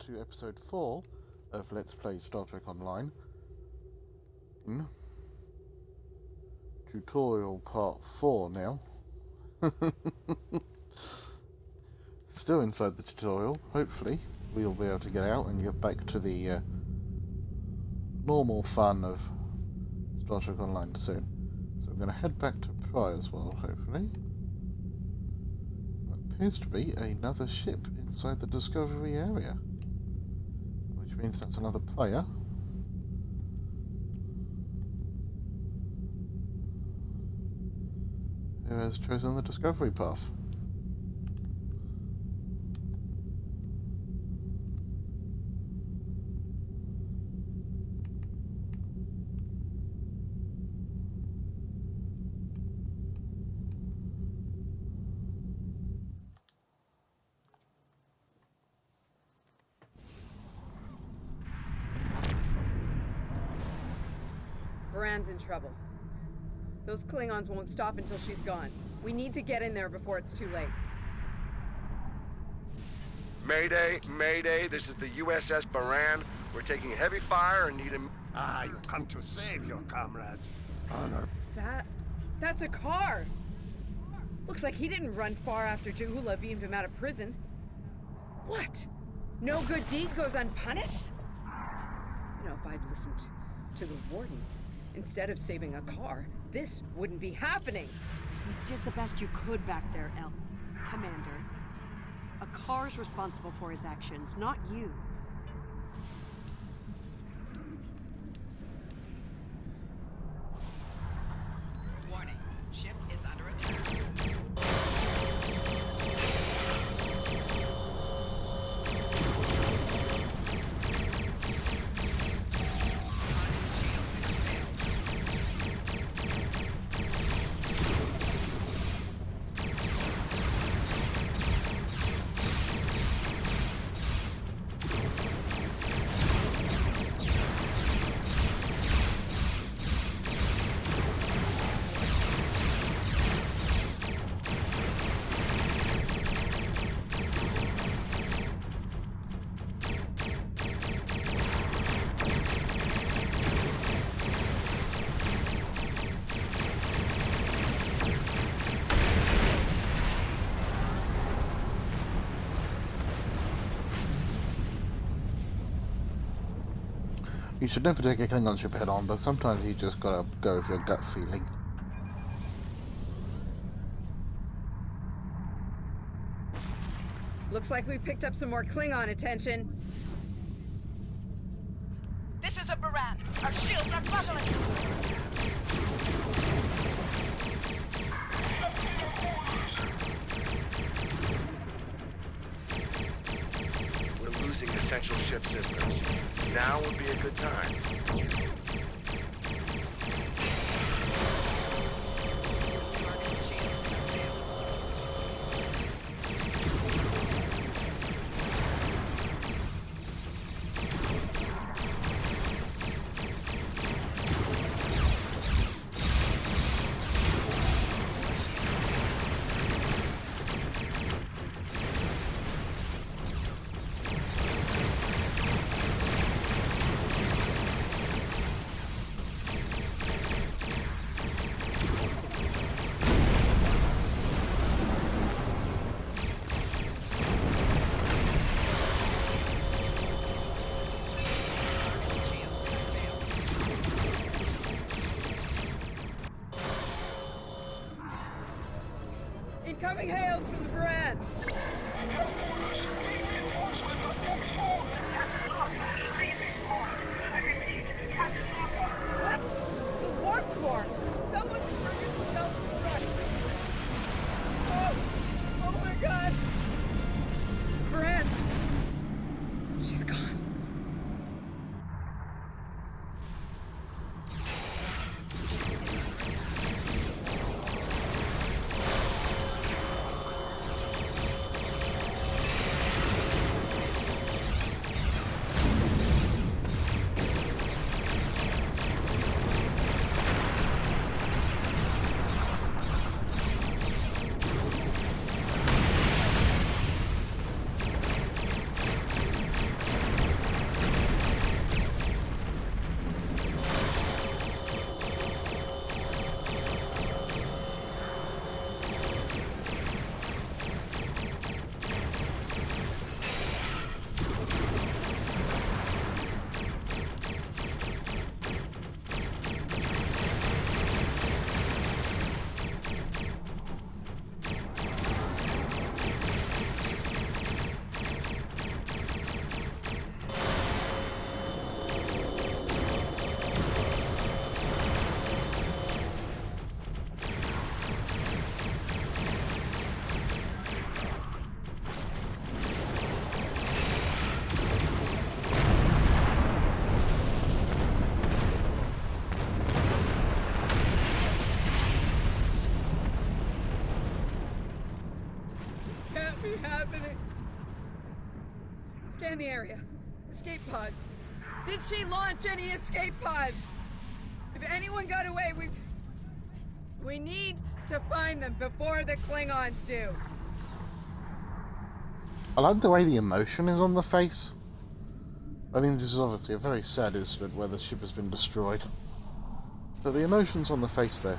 to episode 4 of Let's Play Star Trek Online. Tutorial part 4 now. Still inside the tutorial. Hopefully we'll be able to get out and get back to the normal fun of Star Trek Online soon. So we're going to head back to Prior's World, hopefully. There appears to be another ship inside the Discovery area, which means that's another player. Who has chosen the Discovery path. Baran's in trouble. Those Klingons won't stop until she's gone. We need to get in there before it's too late. Mayday, Mayday, this is the USS Baran. We're taking heavy fire and need Ah, you come to save your comrades. Honor. That's a car! Looks like he didn't run far after Jahula beamed him out of prison. What? No good deed goes unpunished? You know, if I'd listened to the warden instead of saving a car, this wouldn't be happening. You did the best you could back there, Commander. A car's responsible for his actions, not you. Warning, ship is under attack. You should never take a Klingon ship head on, but sometimes you just gotta go with your gut feeling. Looks like we picked up some more Klingon attention. This is a Baran. Our shields are crumbling. We're losing essential ship systems. Now would be a good time. Incoming hails from the Baran! What? The warp core! Someone's triggered self-destruct! Oh my god! Baran! She's gone. can't be happening. Scan the area. Escape pods. Did she launch any escape pods? If anyone got away, we need to find them before the Klingons do. I like the way the emotion is on the face. I mean, this is obviously a very sad incident where the ship has been destroyed. But the emotion's on the face there.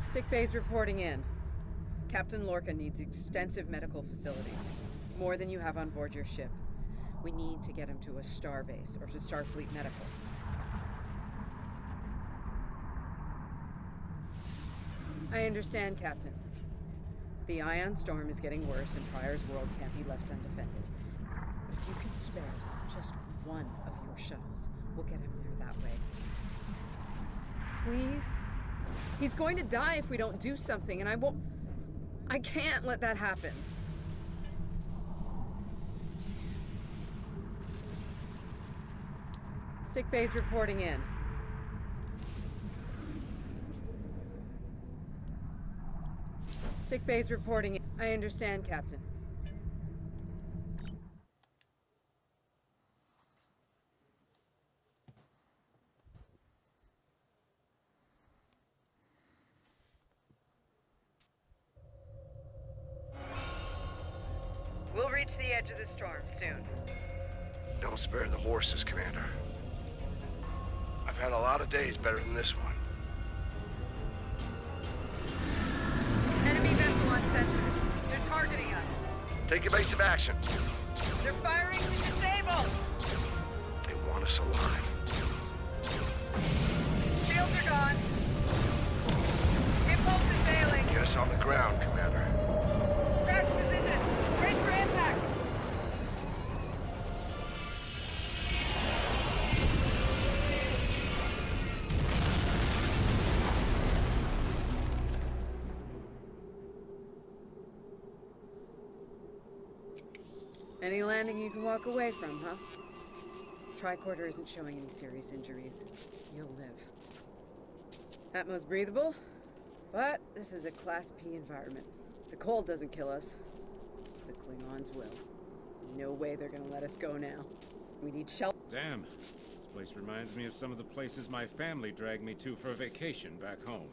Sick bay's reporting in. Captain Lorca needs extensive medical facilities. More than you have on board your ship. We need to get him to a starbase or to Starfleet Medical. I understand, Captain. The ion storm is getting worse and Pryor's world can't be left undefended. But if you can spare just one of your shuttles, we'll get him there that way. Please? He's going to die if we don't do something, and I can't let that happen. Sick bay's reporting in. Sick bay's reporting in. I understand, Captain. We'll reach the edge of the storm soon. Don't spare the horses, Commander. I've had a lot of days better than this one. Enemy vessel on sensors. They're targeting us. Take evasive action. They're firing to disable. They want us alive. Shields are gone. Impulse is failing. Get us on the ground, Commander. Crash position. Ready for impact. Any landing you can walk away from, huh? Tricorder isn't showing any serious injuries. You'll live. Atmos breathable, but this is a Class P environment. The cold doesn't kill us. The Klingons will. No way they're gonna let us go now. We need shelter. Damn. This place reminds me of some of the places my family dragged me to for a vacation back home.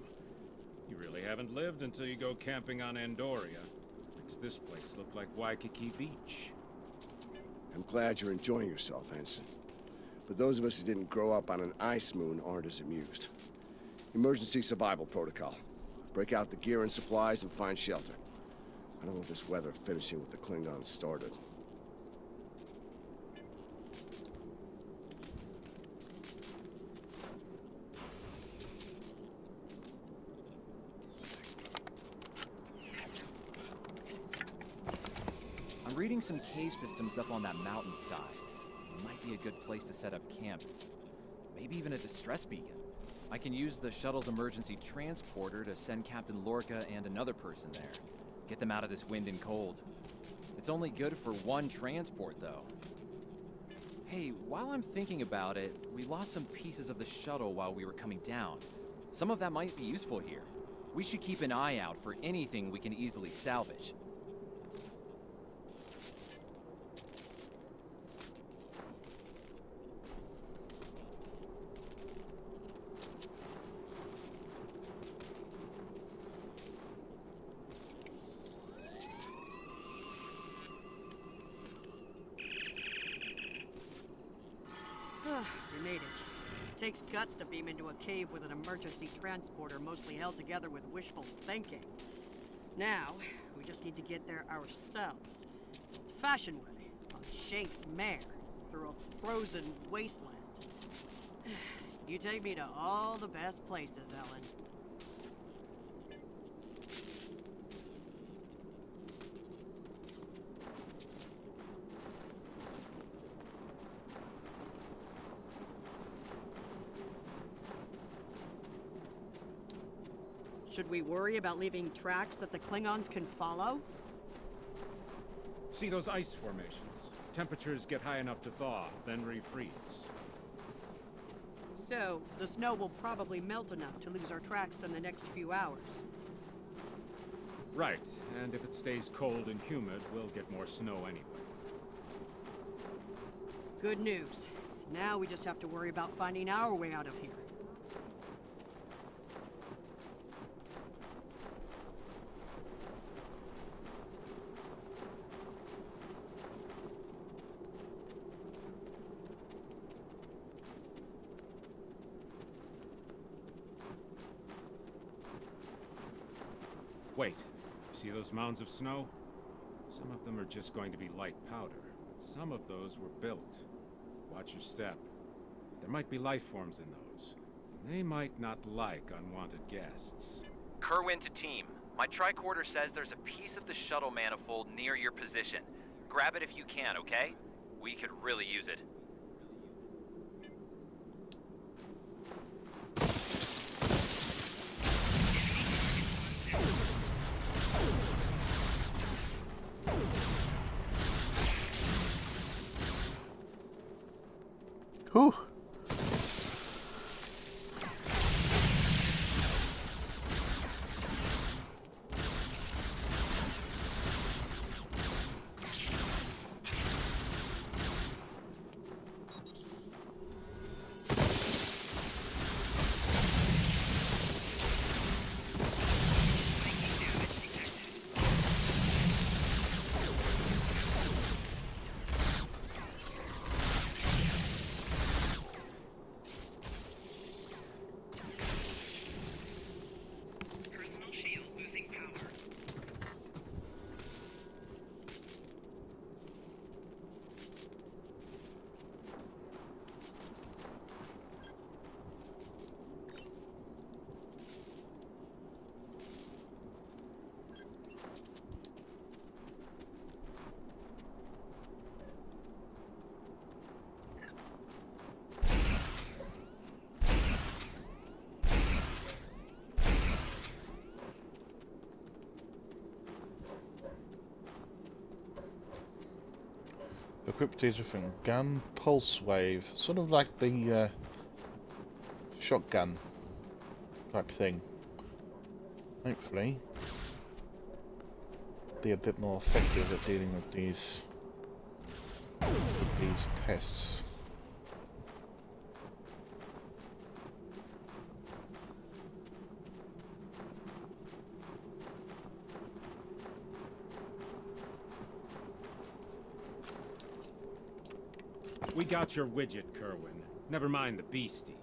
You really haven't lived until you go camping on Andoria. Makes this place look like Waikiki Beach. I'm glad you're enjoying yourself, Ensign. But those of us who didn't grow up on an ice moon aren't as amused. Emergency survival protocol. Break out the gear and supplies and find shelter. I don't want this weather finishing with the Klingons started. I'm reading some cave systems up on that mountainside. It might be a good place to set up camp. Maybe even a distress beacon. I can use the shuttle's emergency transporter to send Captain Lorca and another person there. Get them out of this wind and cold. It's only good for one transport, though. Hey, while I'm thinking about it, we lost some pieces of the shuttle while we were coming down. Some of that might be useful here. We should keep an eye out for anything we can easily salvage. We made it. It takes guts to beam into a cave with an emergency transporter mostly held together with wishful thinking. Now, we just need to get there ourselves. Fashion way, on Shank's mare, through a frozen wasteland. You take me to all the best places, Ellen. Should we worry about leaving tracks that the Klingons can follow? See those ice formations? Temperatures get high enough to thaw, then refreeze. So, the snow will probably melt enough to lose our tracks in the next few hours. Right, and if it stays cold and humid, we'll get more snow anyway. Good news. Now we just have to worry about finding our way out of here. Wait, see those mounds of snow? Some of them are just going to be light powder. Some of those were built. Watch your step. There might be life forms in those. They might not like unwanted guests. Kerwin to team. My tricorder says there's a piece of the shuttle manifold near your position. Grab it if you can, okay? We could really use it. Whew. Personal shield losing power. Equipped to different gun, pulse wave, sort of like the shotgun type thing. Hopefully, be a bit more effective at dealing with these pests. We got your widget, Kerwin. Never mind the beasties.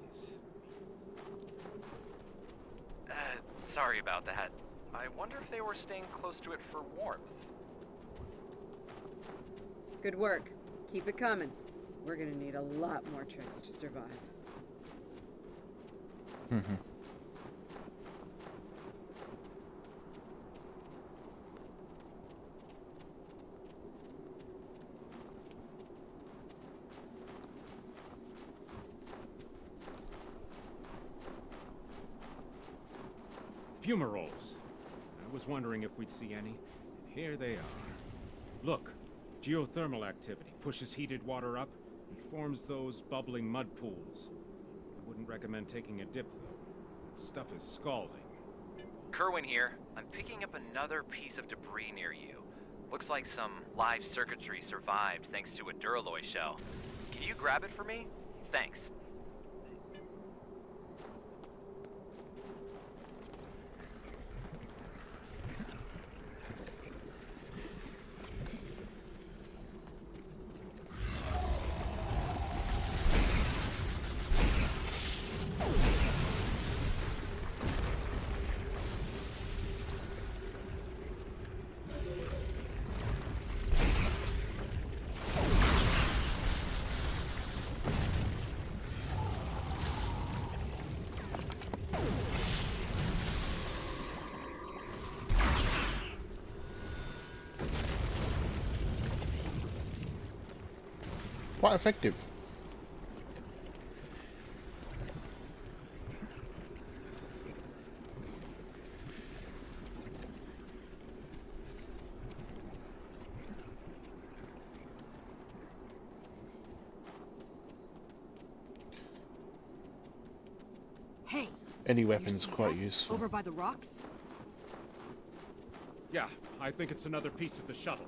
Sorry about that. I wonder if they were staying close to it for warmth. Good work. Keep it coming. We're gonna need a lot more tricks to survive. Fumaroles. I was wondering if we'd see any. Here they are. Look, geothermal activity pushes heated water up and forms those bubbling mud pools. I wouldn't recommend taking a dip, though. That stuff is scalding. Kerwin here. I'm picking up another piece of debris near you. Looks like some live circuitry survived thanks to a Duralloy shell. Can you grab it for me? Thanks. Quite effective. Any You weapon's see quite that? useful. Over by the rocks? Yeah, I think it's another piece of the shuttle.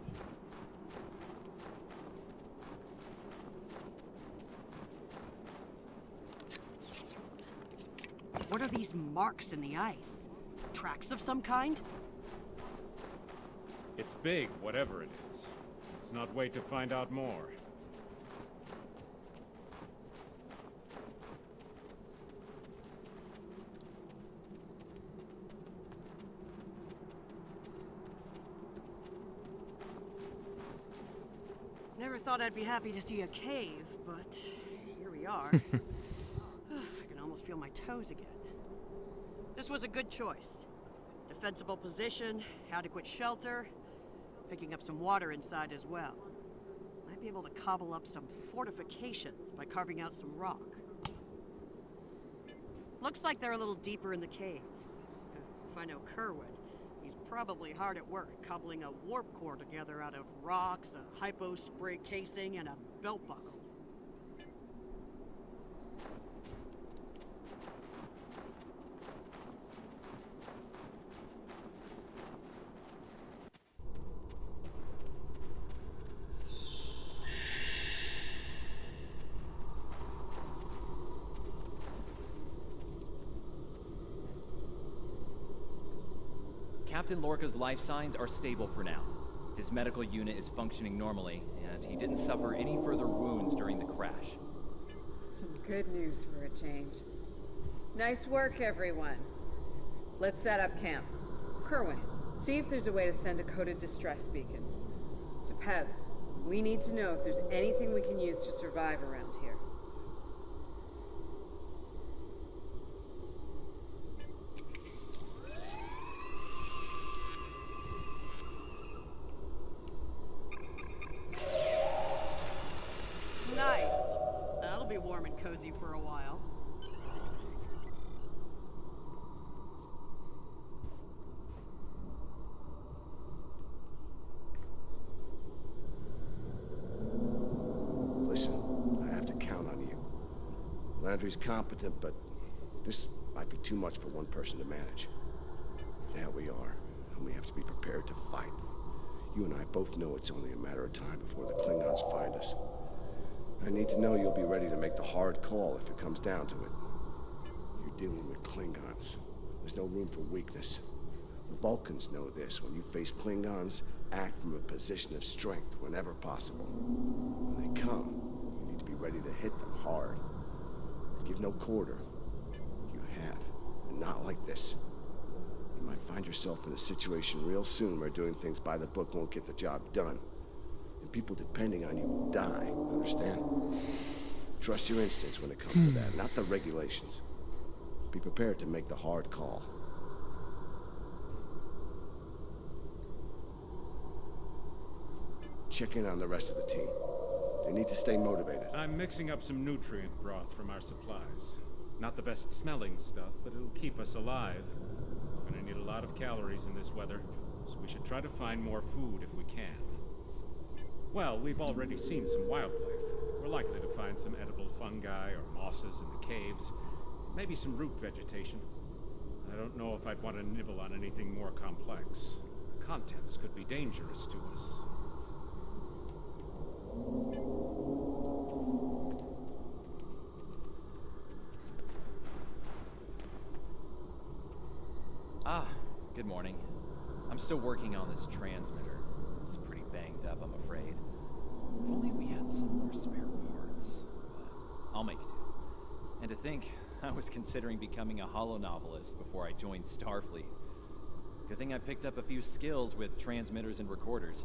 What are these marks in the ice? Tracks of some kind? It's big, whatever it is. Let's not wait to find out more. Never thought I'd be happy to see a cave, but here we are. I can almost feel my toes again. This was a good choice. Defensible position, adequate shelter, picking up some water inside as well. Might be able to cobble up some fortifications by carving out some rock. Looks like they're a little deeper in the cave. If I know Kerwin, he's probably hard at work cobbling a warp core together out of rocks, a hypo spray casing, and a belt buckle. Captain Lorca's life signs are stable for now. His medical unit is functioning normally, and he didn't suffer any further wounds during the crash. Some good news for a change. Nice work, everyone. Let's set up camp. Kerwin, see if there's a way to send a coded distress beacon. To Pev, we need to know if there's anything we can use to survive around here. Nice. That'll be warm and cozy for a while. Listen, I have to count on you. Landry's competent, but this might be too much for one person to manage. There we are, and we have to be prepared to fight. You and I both know it's only a matter of time before the Klingons find us. I need to know you'll be ready to make the hard call if it comes down to it. You're dealing with Klingons. There's no room for weakness. The Vulcans know this. When you face Klingons, act from a position of strength whenever possible. When they come, you need to be ready to hit them hard. Give no quarter. You have, and not like this. You might find yourself in a situation real soon where doing things by the book won't get the job done. And people depending on you will die, understand? Trust your instincts when it comes to that, not the regulations. Be prepared to make the hard call. Check in on the rest of the team. They need to stay motivated. I'm mixing up some nutrient broth from our supplies. Not the best smelling stuff, but it'll keep us alive. We're gonna need a lot of calories in this weather, so we should try to find more food if we can. Well, we've already seen some wildlife. We're likely to find some edible fungi or mosses in the caves. Maybe some root vegetation. I don't know if I'd want to nibble on anything more complex. Contents could be dangerous to us. Ah, good morning. I'm still working on this transmitter. It's pretty banged up, I'm afraid. If only we had some more spare parts. But I'll make do. And to think, I was considering becoming a holo-novelist before I joined Starfleet. Good thing I picked up a few skills with transmitters and recorders.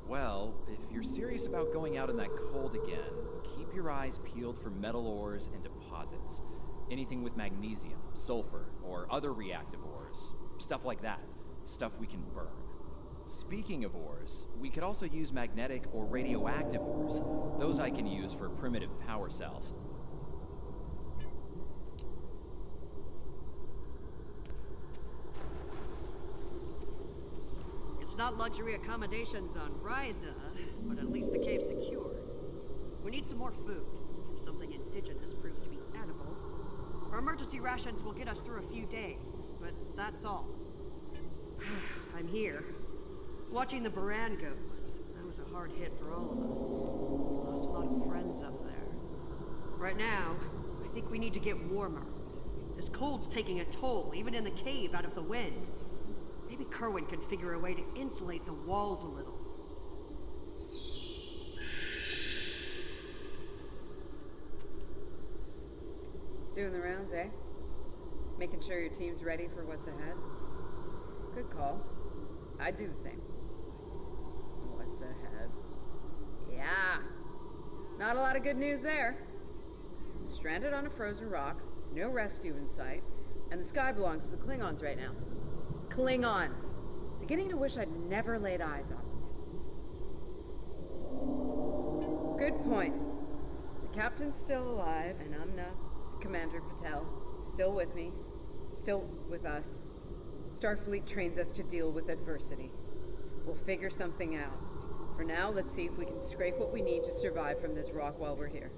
Well, if you're serious about going out in that cold again, keep your eyes peeled for metal ores and deposits. Anything with magnesium, sulfur, or other reactive ores. Stuff like that. Stuff we can burn. Speaking of ores, we could also use magnetic or radioactive ores. Those I can use for primitive power cells. It's not luxury accommodations on Ryza, but at least the cave's secure. We need some more food. If something indigenous proves to be edible, Our emergency rations will get us through a few days, but that's all. I'm here, watching the Baran go. That was a hard hit for all of us. We lost a lot of friends up there. Right now, I think we need to get warmer. This cold's taking a toll, even in the cave out of the wind. Maybe Kerwin can figure a way to insulate the walls a little. Doing the rounds, eh? Making sure your team's ready for what's ahead? Good call. I'd do the same. What's ahead? Yeah. Not a lot of good news there. Stranded on a frozen rock, no rescue in sight, and the sky belongs to the Klingons right now. Klingons! Beginning to wish I'd never laid eyes on them. Good point. The captain's still alive, and Umna, Commander Patel, still with me, still with us. Starfleet trains us to deal with adversity. We'll figure something out. For now, let's see if we can scrape what we need to survive from this rock while we're here.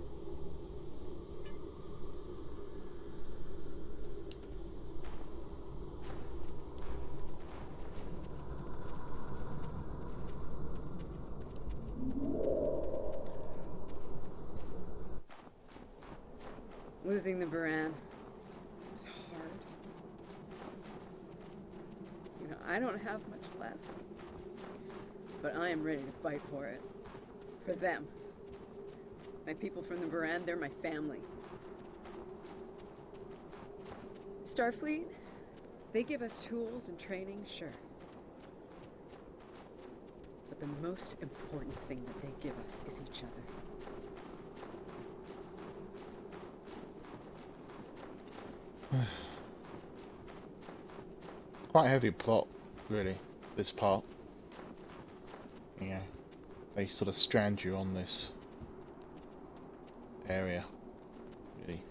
Losing the Baran was hard. You know, I don't have much left. But I am ready to fight for it. For them. My people from the Baran, they're my family. Starfleet, they give us tools and training, sure. But the most important thing that they give us is each other. Quite a heavy plot, really, this part. Yeah, they sort of strand you on this area, really.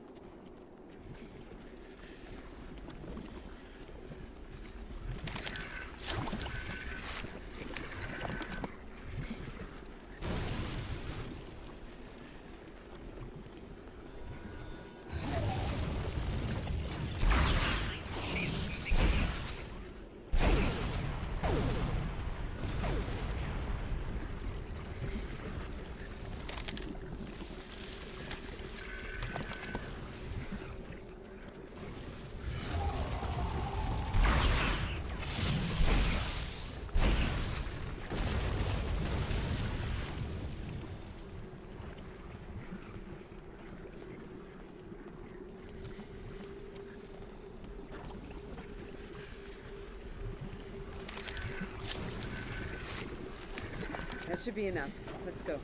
That should be enough. Let's go.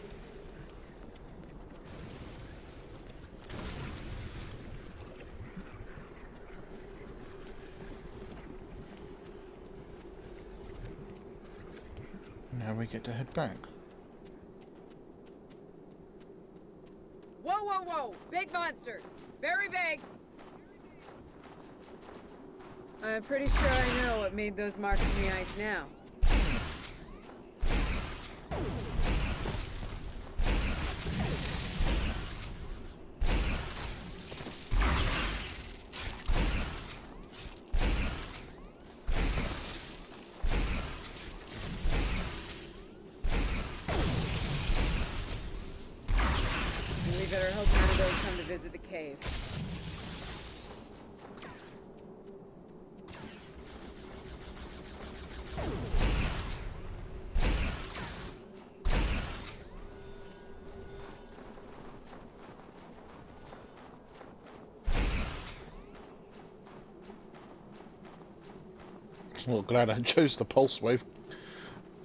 Now we get to head back. Whoa, whoa, whoa! Big monster! Very big! I'm pretty sure I know what made those marks in the ice now. We better hope none of those come to visit the cave. Well, glad I chose the pulse wave.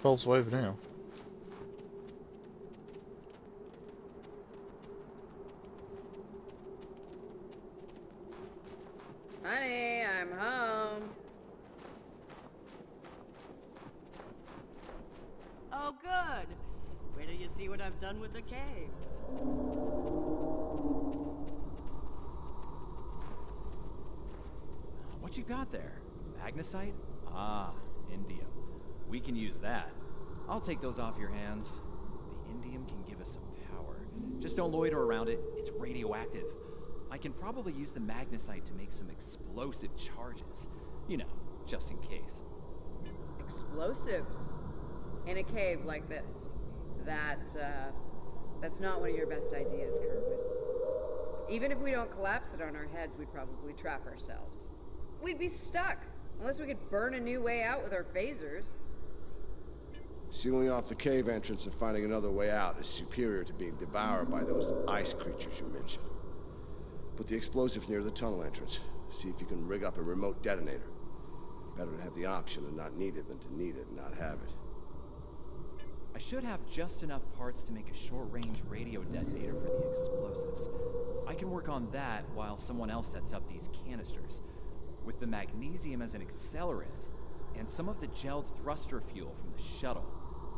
Pulse wave now. Honey, I'm home. Oh, good. Wait till you see what I've done with the cave. What you got there? Magnesite? Ah, indium. We can use that. I'll take those off your hands. The indium can give us some power. Just don't loiter around it. It's radioactive. I can probably use the magnesite to make some explosive charges. You know, just in case. Explosives? In a cave like this? That's not one of your best ideas, Kerwin. Even if we don't collapse it on our heads, we'd probably trap ourselves. We'd be stuck, unless we could burn a new way out with our phasers. Sealing off the cave entrance and finding another way out is superior to being devoured by those ice creatures you mentioned. Put the explosive near the tunnel entrance. See if you can rig up a remote detonator. Better to have the option and not need it than to need it and not have it. I should have just enough parts to make a short-range radio detonator for the explosives. I can work on that while someone else sets up these canisters. With the magnesium as an accelerant, and some of the gelled thruster fuel from the shuttle,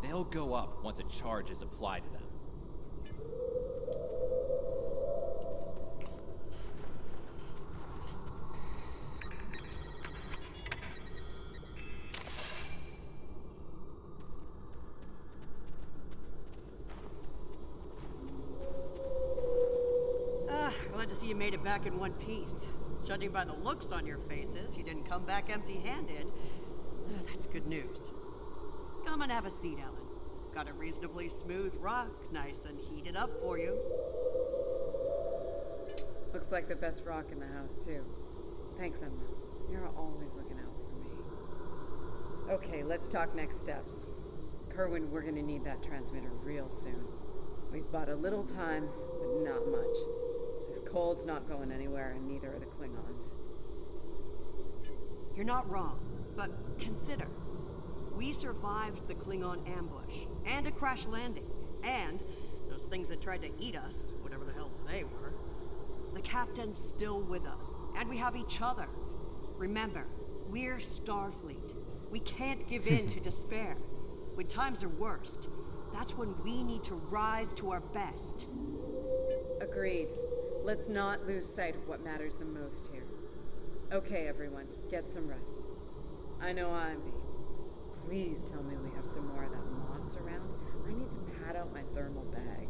they'll go up once a charge is applied to them. Glad to see you made it back in one piece. Judging by the looks on your faces, you didn't come back empty-handed. That's good news. Come and have a seat, Ellen. Got a reasonably smooth rock, nice and heated up for you. Looks like the best rock in the house, too. Thanks, Emma. You're always looking out for me. Okay, let's talk next steps. Kerwin, we're gonna need that transmitter real soon. We've bought a little time, but not much. This cold's not going anywhere, and neither are the Klingons. You're not wrong, but consider. We survived the Klingon ambush, and a crash landing, and those things that tried to eat us, whatever the hell they were. The captain's still with us, and we have each other. Remember, we're Starfleet. We can't give in to despair. When times are worst, that's when we need to rise to our best. Agreed. Let's not lose sight of what matters the most here. Okay, everyone, get some rest. I know I'm beat. Please tell me we have some more of that moss around. I need to pad out my thermal bag.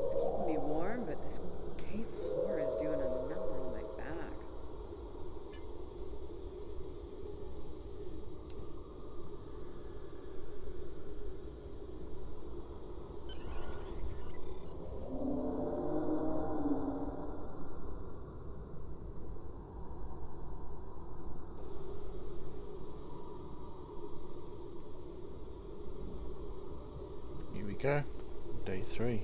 It's keeping me warm, but this cave floor is doing a number on my back. Here we go. Day 3.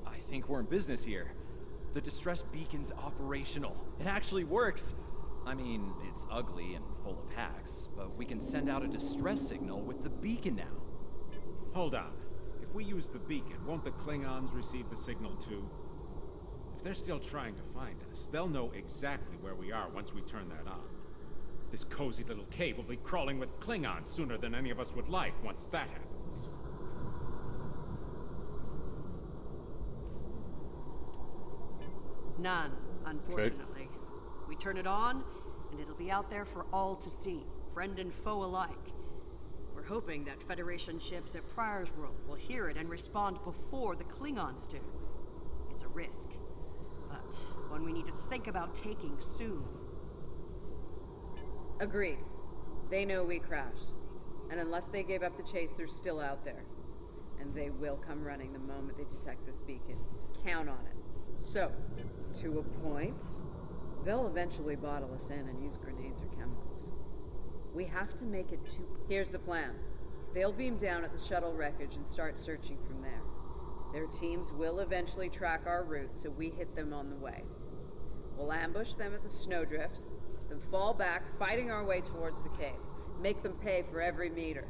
I think we're in business here. The distress beacon's operational. It actually works. I mean, it's ugly and full of hacks, but we can send out a distress signal with the beacon now. Hold on. If we use the beacon, won't the Klingons receive the signal too? If they're still trying to find us, they'll know exactly where we are once we turn that on. This cozy little cave will be crawling with Klingons sooner than any of us would like once that happens. None, unfortunately. We turn it on, and it'll be out there for all to see, friend and foe alike. We're hoping that Federation ships at Pryor's World will hear it and respond before the Klingons do. It's a risk, but one we need to think about taking soon. Agreed. They know we crashed. And unless they gave up the chase, they're still out there. And they will come running the moment they detect this beacon. Count on it. So, to a point, they'll eventually bottle us in and use grenades or chemicals. We have to make it too... Here's the plan. They'll beam down at the shuttle wreckage and start searching from there. Their teams will eventually track our route, so we hit them on the way. We'll ambush them at the snowdrifts, then fall back, fighting our way towards the cave. Make them pay for every meter.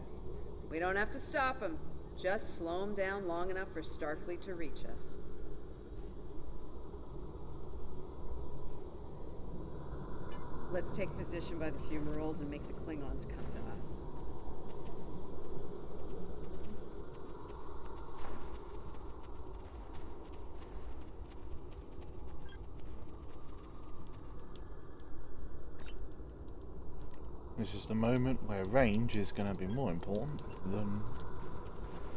We don't have to stop them, just slow them down long enough for Starfleet to reach us. Let's take position by the fumaroles and make the Klingons come to us. This is the moment where range is going to be more important than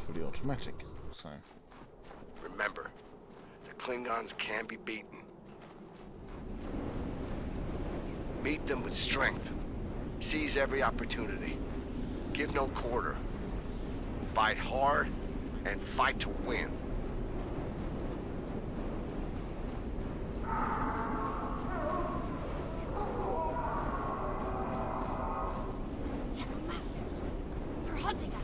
fully automatic, so... Remember, the Klingons can be beaten. Meet them with strength. Seize every opportunity. Give no quarter. Fight hard and fight to win. Jackal Masters, they're hunting us.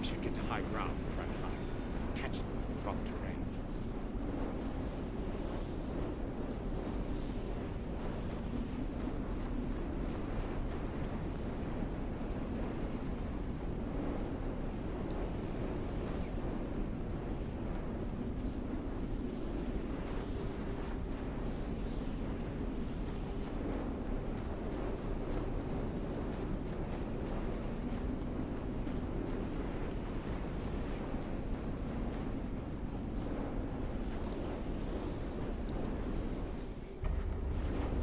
We should get to high ground and try to hide. Catch them in rough terrain.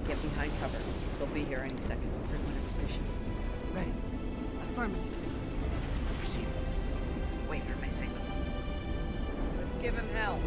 Get behind cover. They'll be here any second. Everyone in position. Ready. Affirmative. I see them. Wait for my signal. Let's give him hell.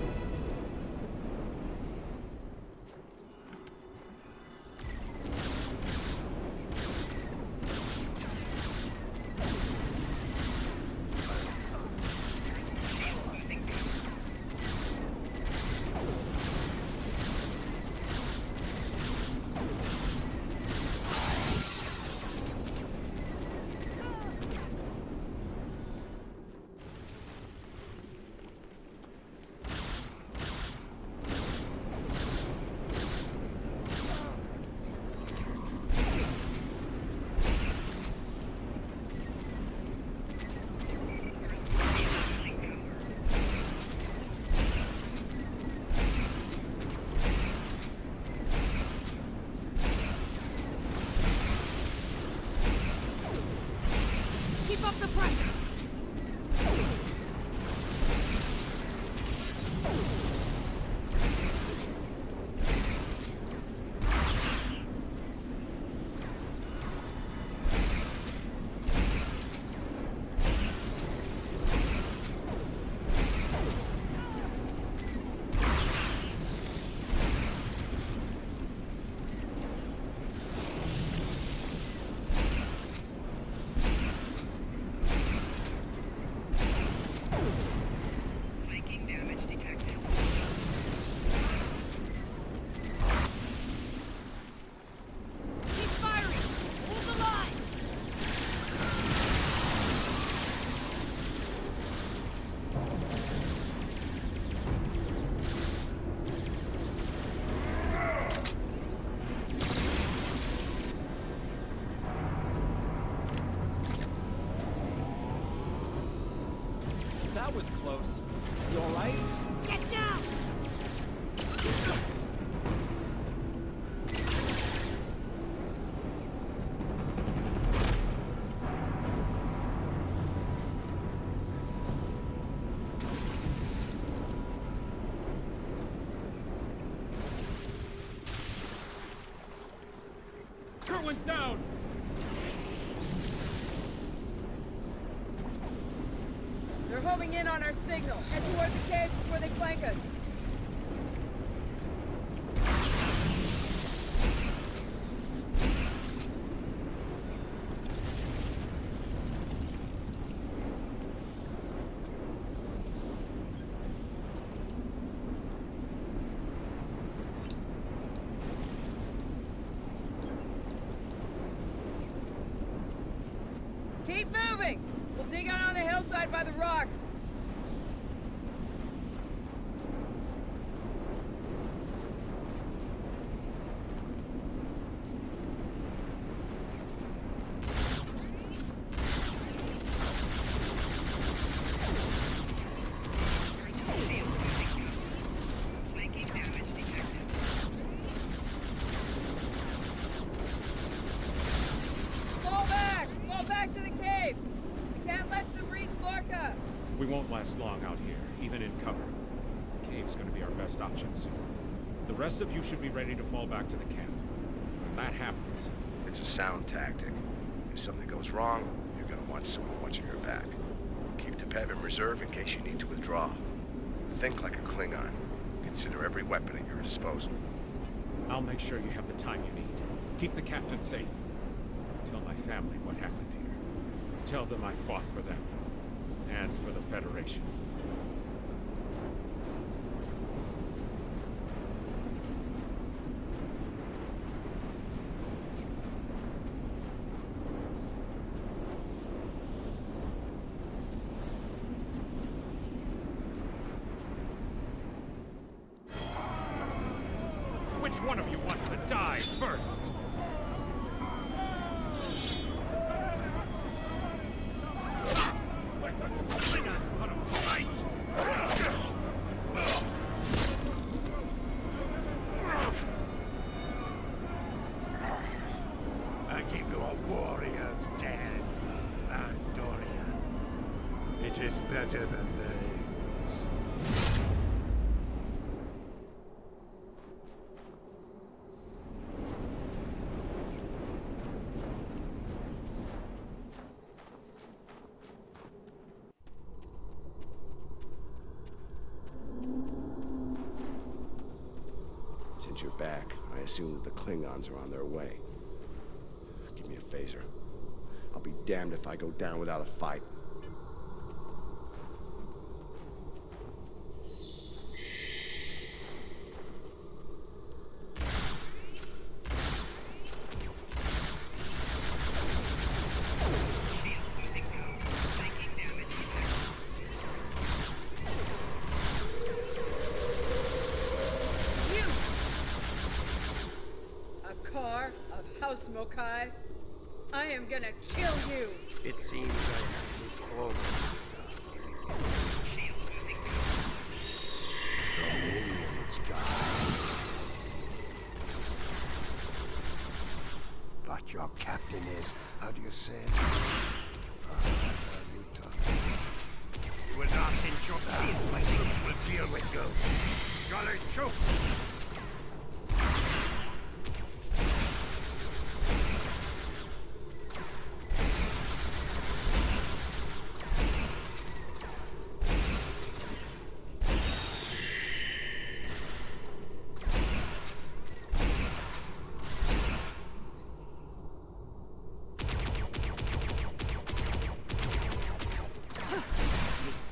Keep up the pressure. Flanking damage detected. Keep firing. Hold the line. That was close. You alright? Get down. Kerwin's down! They're homing in on our signal. Head toward the cave before they flank us. Keep moving! We'll dig out on the hillside by the rocks. We won't last long out here, even in cover. The cave's gonna be our best option soon. The rest of you should be ready to fall back to the camp. When that happens... It's a sound tactic. If something goes wrong, you're gonna want someone watching your back. Keep the Pev in reserve in case you need to withdraw. Think like a Klingon. Consider every weapon at your disposal. I'll make sure you have the time you need. Keep the captain safe. Tell my family what happened here. Tell them I fought for them. And for the Federation. Which one of you wants to die first? Let the Klingons want to fight! I give you a warrior's death, Andorian. It is better than theirs. Since you're back, I assume that the Klingons are on their way. Give me a phaser. I'll be damned if I go down without a fight. Car of House Mokai, I am gonna kill you! It seems I have moved forward. The minions die. But your captain is, how do you say it? You will not enjoy that. My troops will deal with you. Scholars, troops!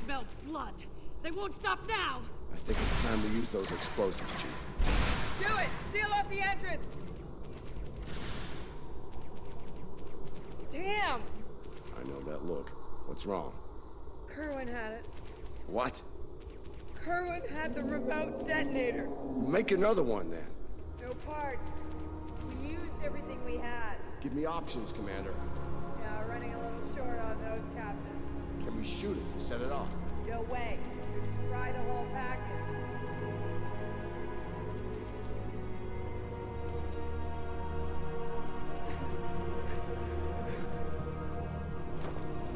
Smell blood. They won't stop now. I think it's time to use those explosives, Chief. Do it! Seal off the entrance! Damn! I know that look. What's wrong? Kerwin had it. What? Kerwin had the remote detonator. Make another one, then. No parts. We used everything we had. Give me options, Commander. Yeah, running a little short on those, Captain. Can we shoot it to set it off? No way. We just fry the whole package.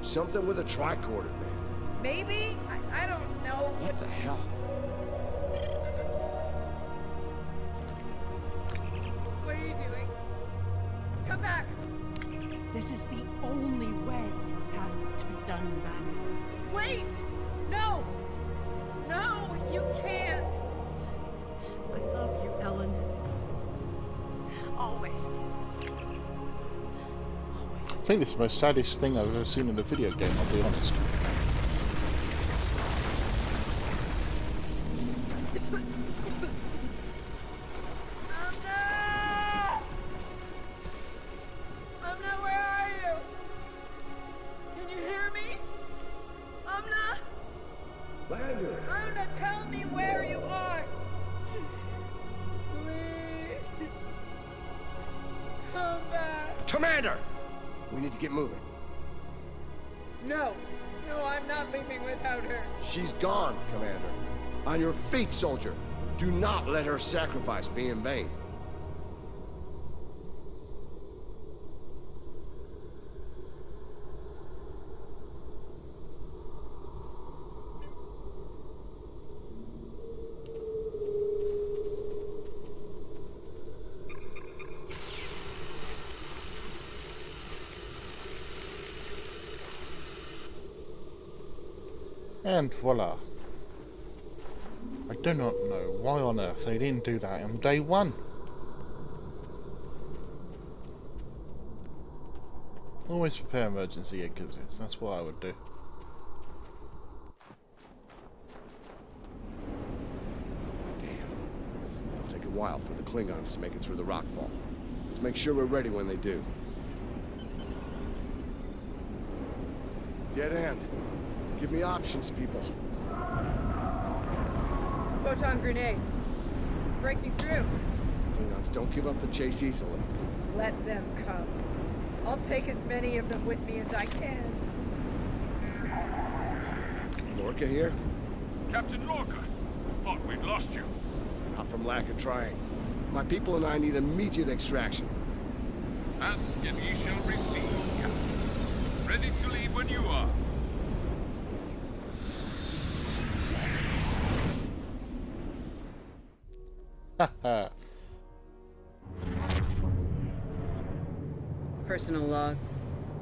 Something with a tricorder, then. Maybe? I don't know. What the hell? What are you doing? Come back! This is the only way. Has to be done manually. Wait! No! No, you can't! I love you, Ellen. Always. I think this is the most saddest thing I've ever seen in a video game, I'll be honest. Amna, where are you? Can you hear me? Amna? Amna, tell me where you are! Please. Come back. Commander! We need to get moving. No. No, I'm not leaving without her. She's gone, Commander. On your feet, soldier. Do not let her sacrifice be in vain. And voila. I do not know why on earth they didn't do that on day one. Always prepare emergency exits, that's what I would do. Damn. It'll take a while for the Klingons to make it through the rockfall. Let's make sure we're ready when they do. Dead end. Give me options, people. Photon grenades. Breaking through. Klingons don't give up the chase easily. Let them come. I'll take as many of them with me as I can. Lorca here? Captain Lorca, thought we'd lost you. Not from lack of trying. My people and I need immediate extraction. Ask and ye shall receive, Captain. Ready to leave when you are. Haha. Personal log.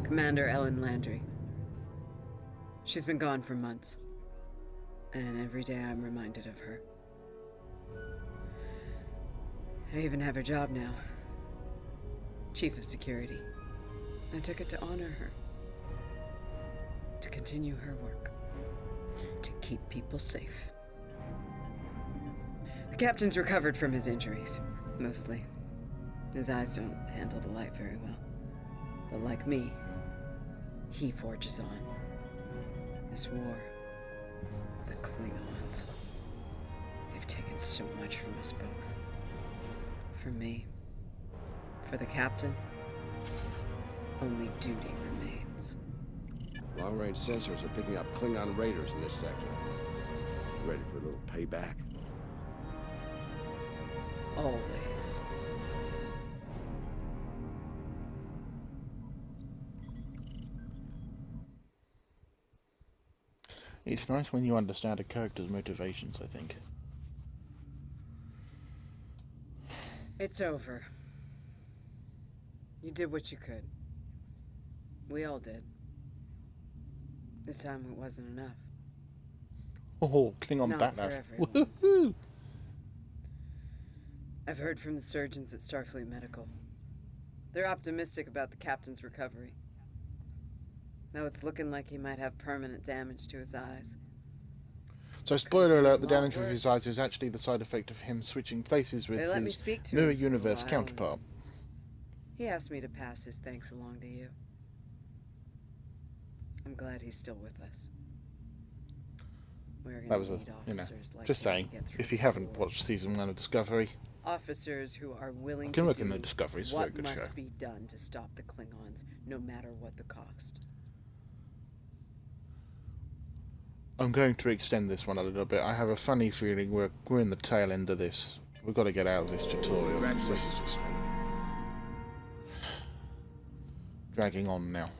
Commander Ellen Landry. She's been gone for months. And every day I'm reminded of her. I even have her job now. Chief of Security. I took it to honor her. To continue her work. To keep people safe. The captain's recovered from his injuries, mostly. His eyes don't handle the light very well. But like me, he forges on. This war, the Klingons, they've taken so much from us both. For me, for the captain, only duty remains. Long-range sensors are picking up Klingon raiders in this sector. Ready for a little payback? Always. It's nice when you understand a character's motivations, I think. It's over. You did what you could. We all did. This time it wasn't enough. Oh, Klingon Not backlash. for everyone. Woohoo! I've heard from the surgeons at Starfleet Medical. They're optimistic about the captain's recovery. Though it's looking like he might have permanent damage to his eyes. So, spoiler alert, the Lot damage of his worse. eyes is actually the side effect of him switching places with They let me his speak to mirror him for a universe while, counterpart. He asked me to pass his thanks along to you. I'm glad he's still with us. We're That gonna was a, need you know, officers like just him to saying, get through if you this haven't war. watched season 1 of Discovery, Officers who are willing I can to look in do the Discovery, it's a very what good must show. be done to stop the Klingons, no matter what the cost. I'm going to extend this one a little bit. I have a funny feeling we're in the tail end of this. We've got to get out of this tutorial. This is just dragging on now.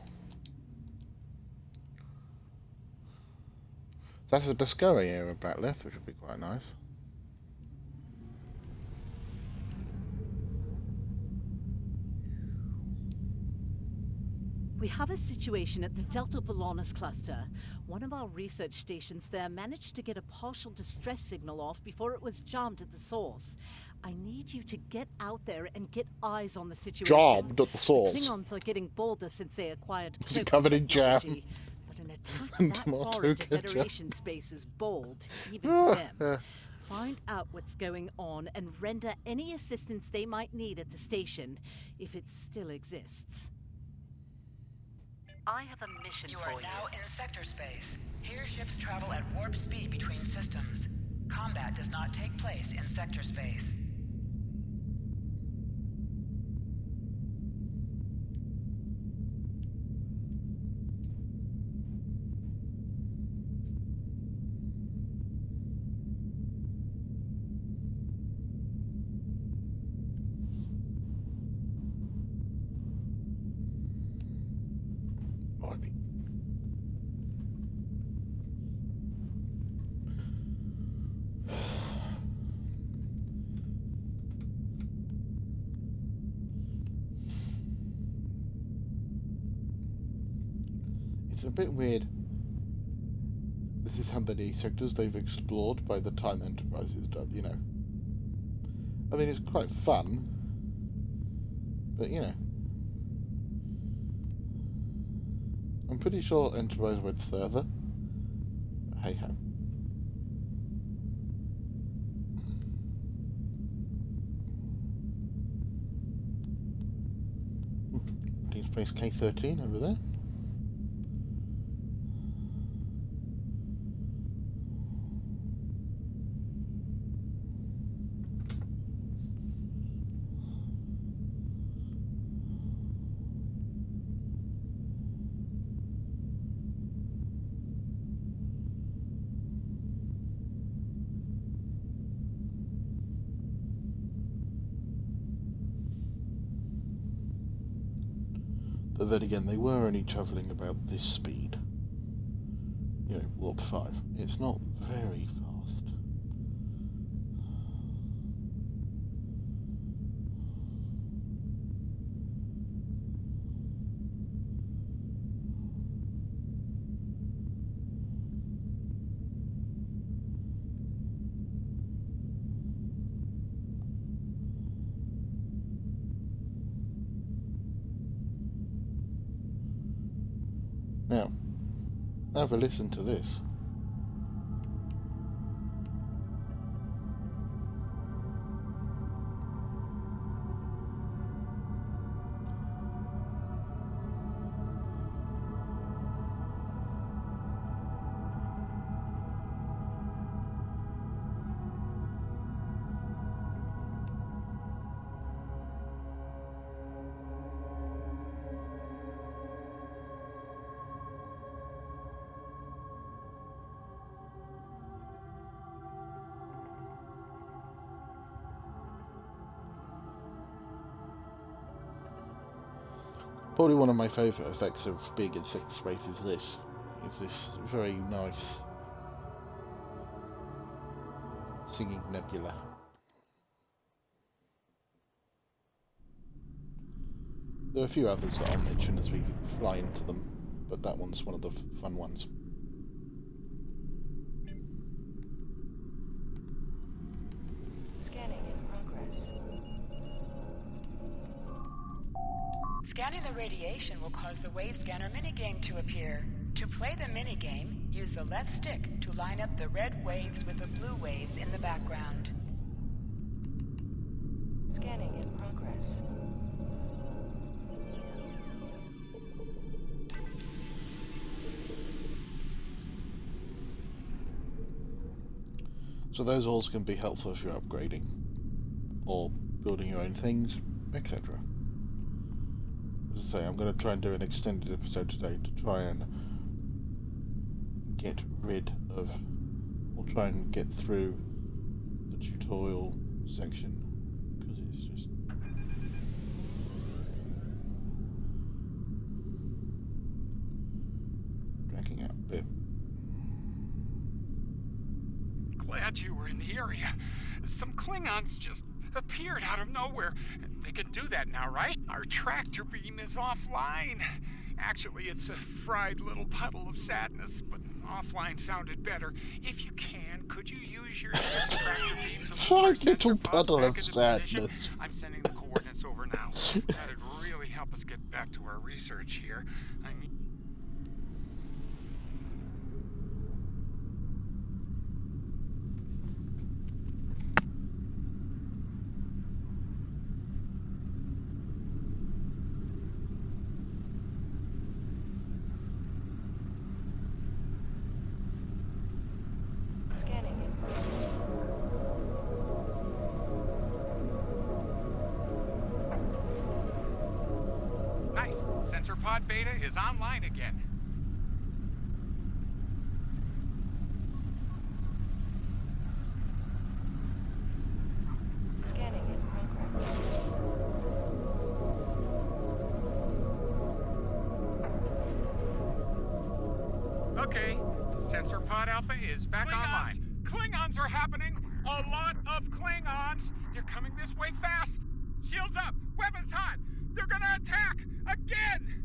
So that's a Discovery era Batleth, which would be quite nice. We have a situation at the Delta Volanus cluster. One of our research stations there managed to get a partial distress signal off before it was jammed at the source. I need you to get out there and get eyes on the situation. Jammed at the source. The Klingons are getting bolder since they acquired Is it cloak covered in jam? technology, but an attack And that tomato far into ketchup. Federation space is bold, even for them. Find out what's going on and render any assistance they might need at the station, if it still exists. I have a mission You for are now in sector space. Here ships travel at warp speed between systems. Combat does not take place in sector space. Alrighty. It's a bit weird. This realizes how many sectors they've explored by the time Enterprise is done, you know. I mean, it's quite fun, but, you know. I'm pretty sure Enterprise went further. Hey ho. Deep Space K-13 over there. But then again, they were only travelling about this speed. You know, warp 5. It's not very fast. Now, have a listen to this. Probably one of my favourite effects of being in sector space is this. It's this very nice singing nebula. There are a few others that I'll mention as we fly into them, but that one's one of the fun ones. Scanning in progress. Scanning the radiation will cause the wave scanner minigame to appear. To play the minigame, use the left stick to line up the red waves with the blue waves in the background. Scanning in progress. So those alls can be helpful if you're upgrading, or building your own things, etc. As I say, I'm going to try and do an extended episode today to try and get rid of, or try and get through the tutorial section, because it's just dragging out a bit. Glad you were in the area. Some Klingons just appeared out of nowhere. They can do that now, right? Our tractor beam is offline. Actually, it's a fried little puddle of sadness, but offline sounded better. If you can, could you use your tractor beam to Fried little puddle of sadness. I'm sending the coordinates over now. That'd really help us get back to our research here. I mean... Nice. Sensor pod beta is online again. Scanning in progress. Okay, sensor pod alpha is back online. Klingons are happening. A lot of Klingons. They're coming this way fast. Shields up. Weapons hot. They're gonna attack again.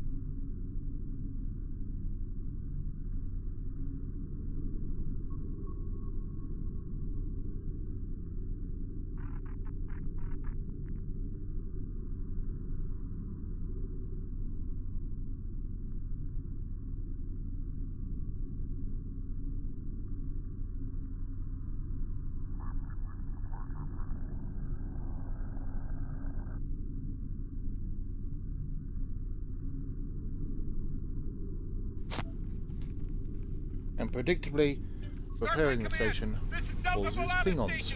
and predictably, repairing the station causes Klingons.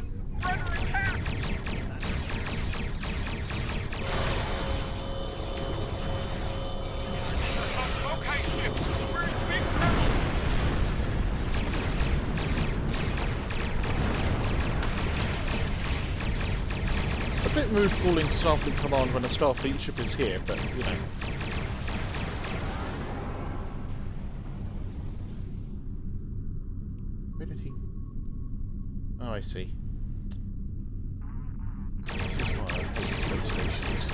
A bit rude calling Starfleet Command when a Starfleet ship is here, but you know. Where did he? Oh, I see. This is why I hate space stations.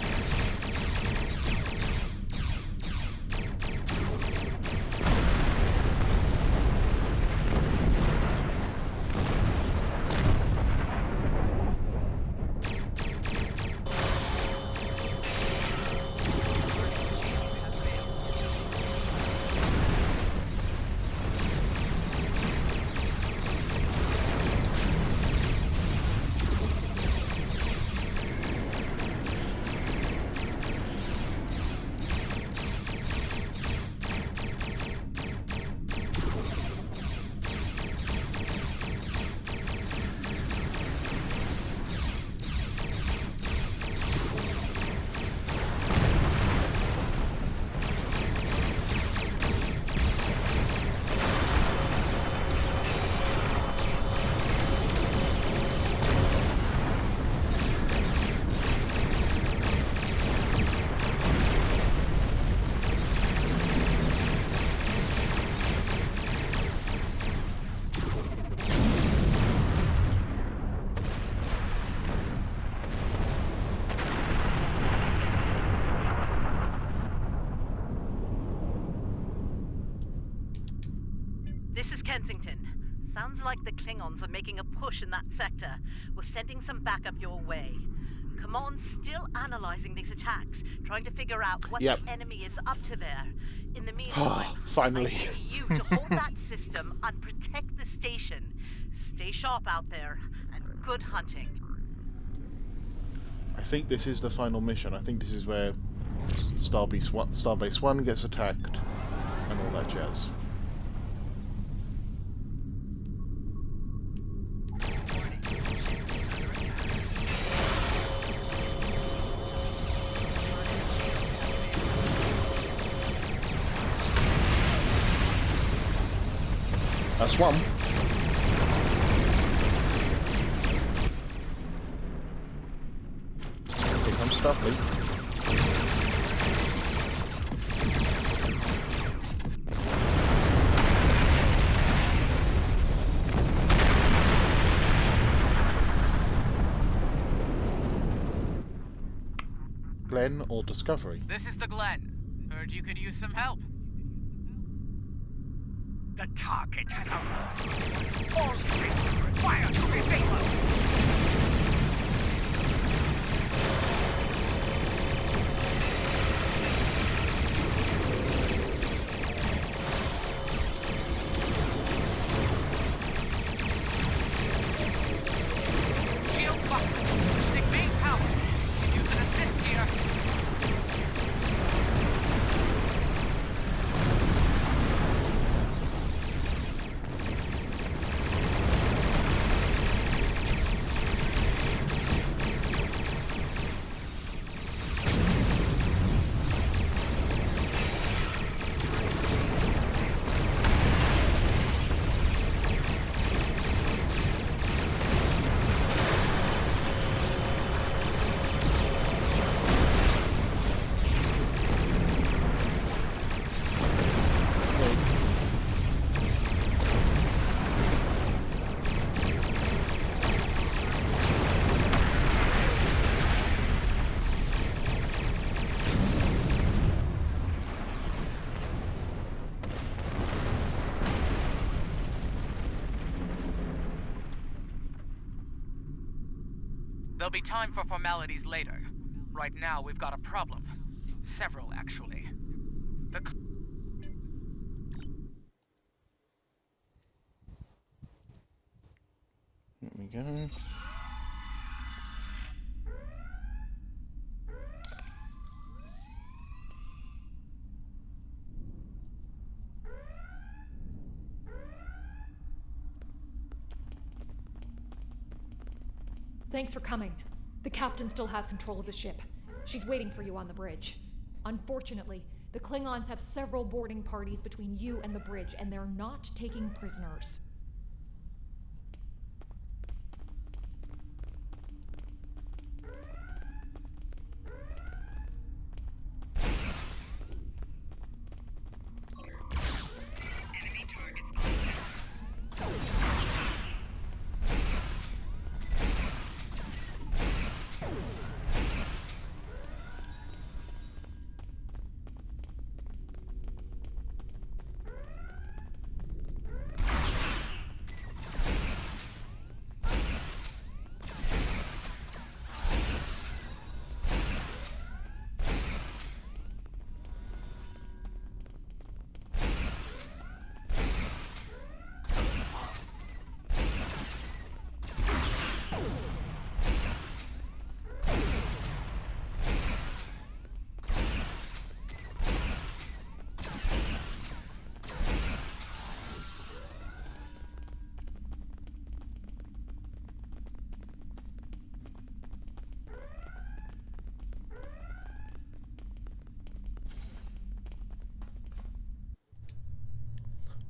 This is Kensington. Sounds like the Klingons are making a push in that sector. We're sending some backup your way. Command's still analyzing these attacks, trying to figure out what the enemy is up to there. In the meantime, finally. I need you to hold that system and protect the station. Stay sharp out there, and good hunting. I think this is the final mission. I think this is where Starbase 1 gets attacked and all that jazz. That's one. Here comes Starfleet. Glenn or Discovery? This is the Glenn. Heard you could use some help. The target has arrived. All systems required to be payload. Shield buckler. Using main power. Use an assist here. There'll be time for formalities later. Right now, we've got a problem. Several, actually. There we go. Thanks for coming. The captain still has control of the ship. She's waiting for you on the bridge. Unfortunately, the Klingons have several boarding parties between you and the bridge, and they're not taking prisoners.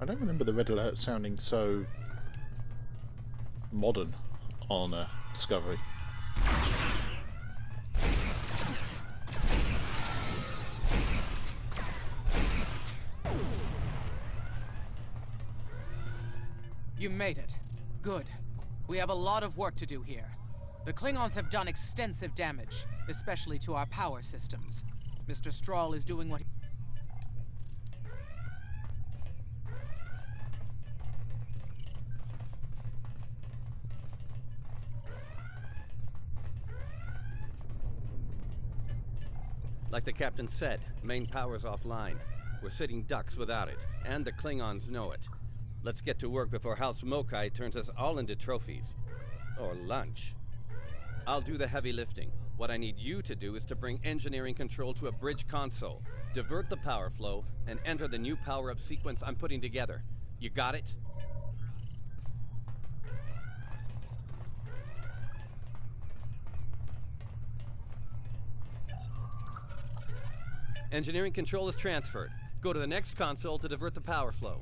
I don't remember the red alert sounding so modern on Discovery. You made it. Good. We have a lot of work to do here. The Klingons have done extensive damage, especially to our power systems. Mr. Strahl is doing what he... Like the captain said, main power's offline. We're sitting ducks without it, and the Klingons know it. Let's get to work before House Mokai turns us all into trophies. Or lunch. I'll do the heavy lifting. What I need you to do is to bring engineering control to a bridge console, divert the power flow, and enter the new power-up sequence I'm putting together. You got it? Engineering control is transferred. Go to the next console to divert the power flow.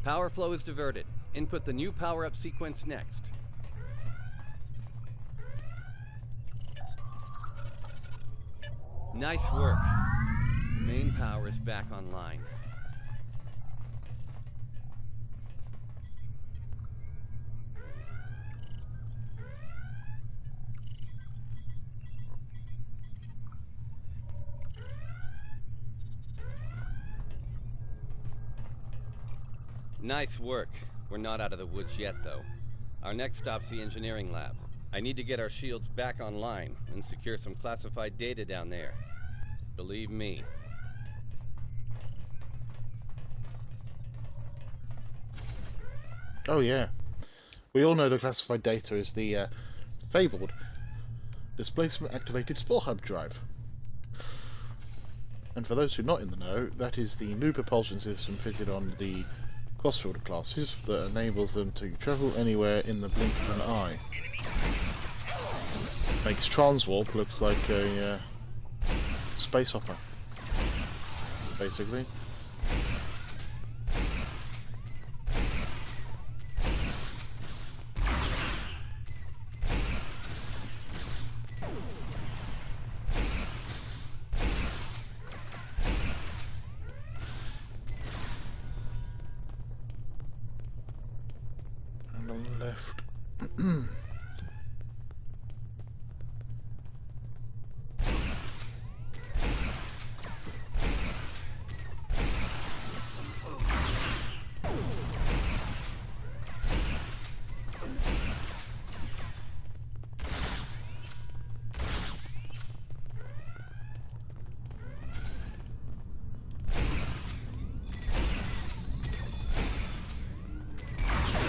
Power flow is diverted. Input the new power-up sequence next. Nice work. Main power is back online. Nice work. We're not out of the woods yet, though. Our next stop's the engineering lab. I need to get our shields back online and secure some classified data down there. Believe me. Oh yeah. We all know the classified data is the fabled displacement-activated Spore Hub drive. And for those who are not in the know, that is the new propulsion system fitted on the crossfield classes that enables them to travel anywhere in the blink of an eye. Makes Transwarp look like a space opera, basically. And on the left.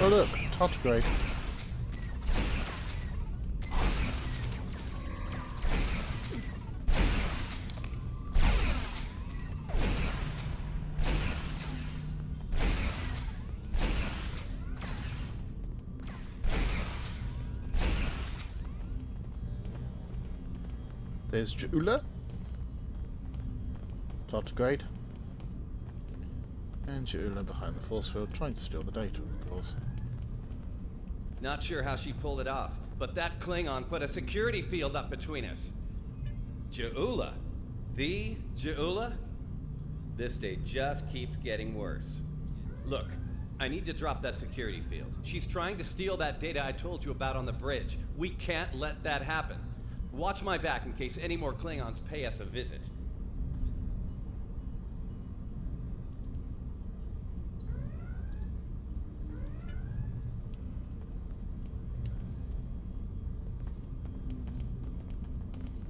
Oh look, tardigrade. there's Jula, tardigrade, and Jula behind the force field trying to steal the data, of course. Not sure how she pulled it off, but that Klingon put a security field up between us. Jula? The Jula? This day just keeps getting worse. Look, I need to drop that security field. She's trying to steal that data I told you about on the bridge. We can't let that happen. Watch my back in case any more Klingons pay us a visit.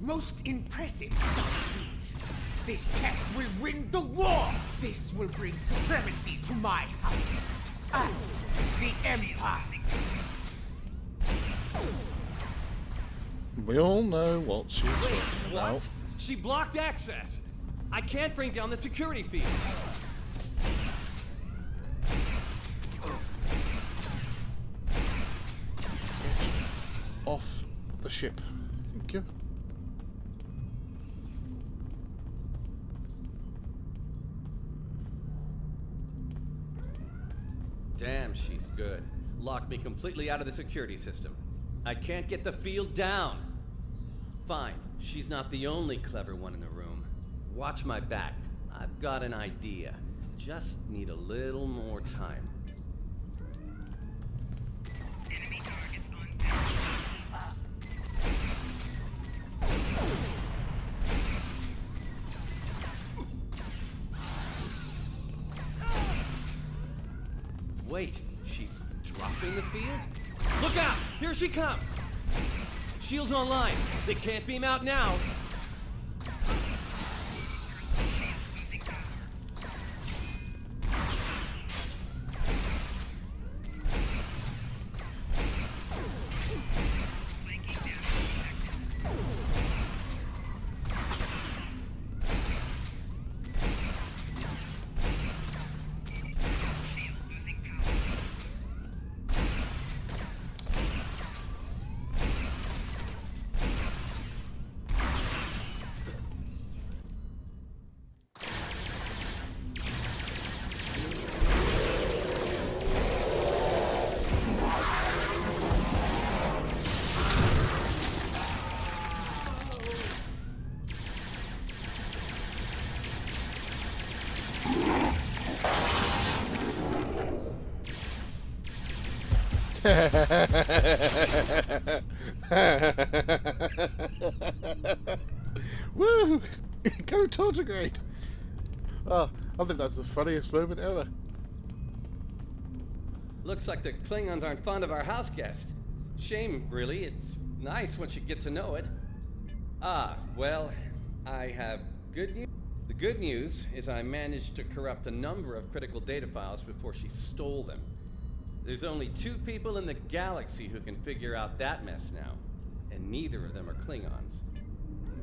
Most impressive stuff, Fleet. This tech will win the war! This will bring supremacy to my house. And the Empire. We all know what she's talking about. What? She blocked access. I can't bring down the security field. Get off the ship. Thank you. Damn, she's good. Locked me completely out of the security system. I can't get the field down. Fine, she's not the only clever one in the room. Watch my back. I've got an idea. Just need a little more time. Enemy targets on Wait, she's dropping the field? Look out! Here she comes! Shields online. They can't beam out now. Woo! Go tardigrade! Oh, I think that's the funniest moment ever. Looks like the Klingons aren't fond of our house guest. Shame, really. It's nice once you get to know it. Ah, well, I have good news. The good news is I managed to corrupt a number of critical data files before she stole them. There's only 2 people in the galaxy who can figure out that mess now, and neither of them are Klingons.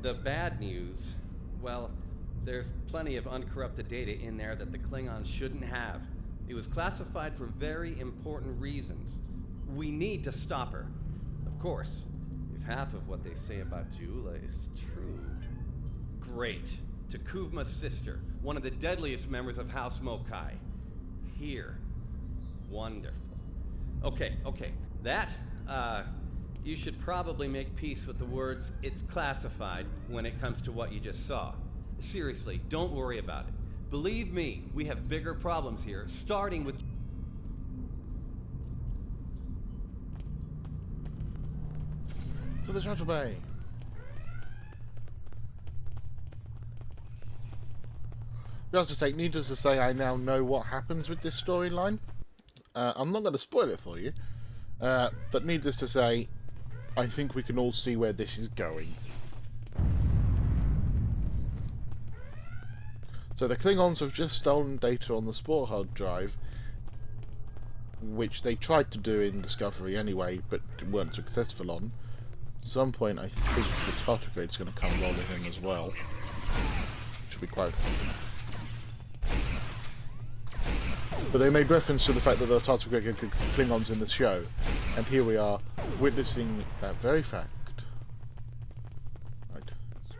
The bad news, well, there's plenty of uncorrupted data in there that the Klingons shouldn't have. It was classified for very important reasons. We need to stop her. Of course, if half of what they say about Jula is true. Great. Takuvma's sister, one of the deadliest members of House Mokai. Here. Wonderful. Okay. That, you should probably make peace with the words, "it's classified," when it comes to what you just saw. Seriously, don't worry about it. Believe me, we have bigger problems here, starting with... To the shuttle bay. Needless to say, I now know what happens with this storyline. I'm not going to spoil it for you, but needless to say, I think we can all see where this is going. So the Klingons have just stolen data on the Spore hard drive, which they tried to do in Discovery anyway, but weren't successful on. At some point, I think the tardigrade's going to come rolling in as well, which will be quite fun. But they made reference to the fact that there are tardigrade Klingons in the show, and here we are witnessing that very fact. Right, let's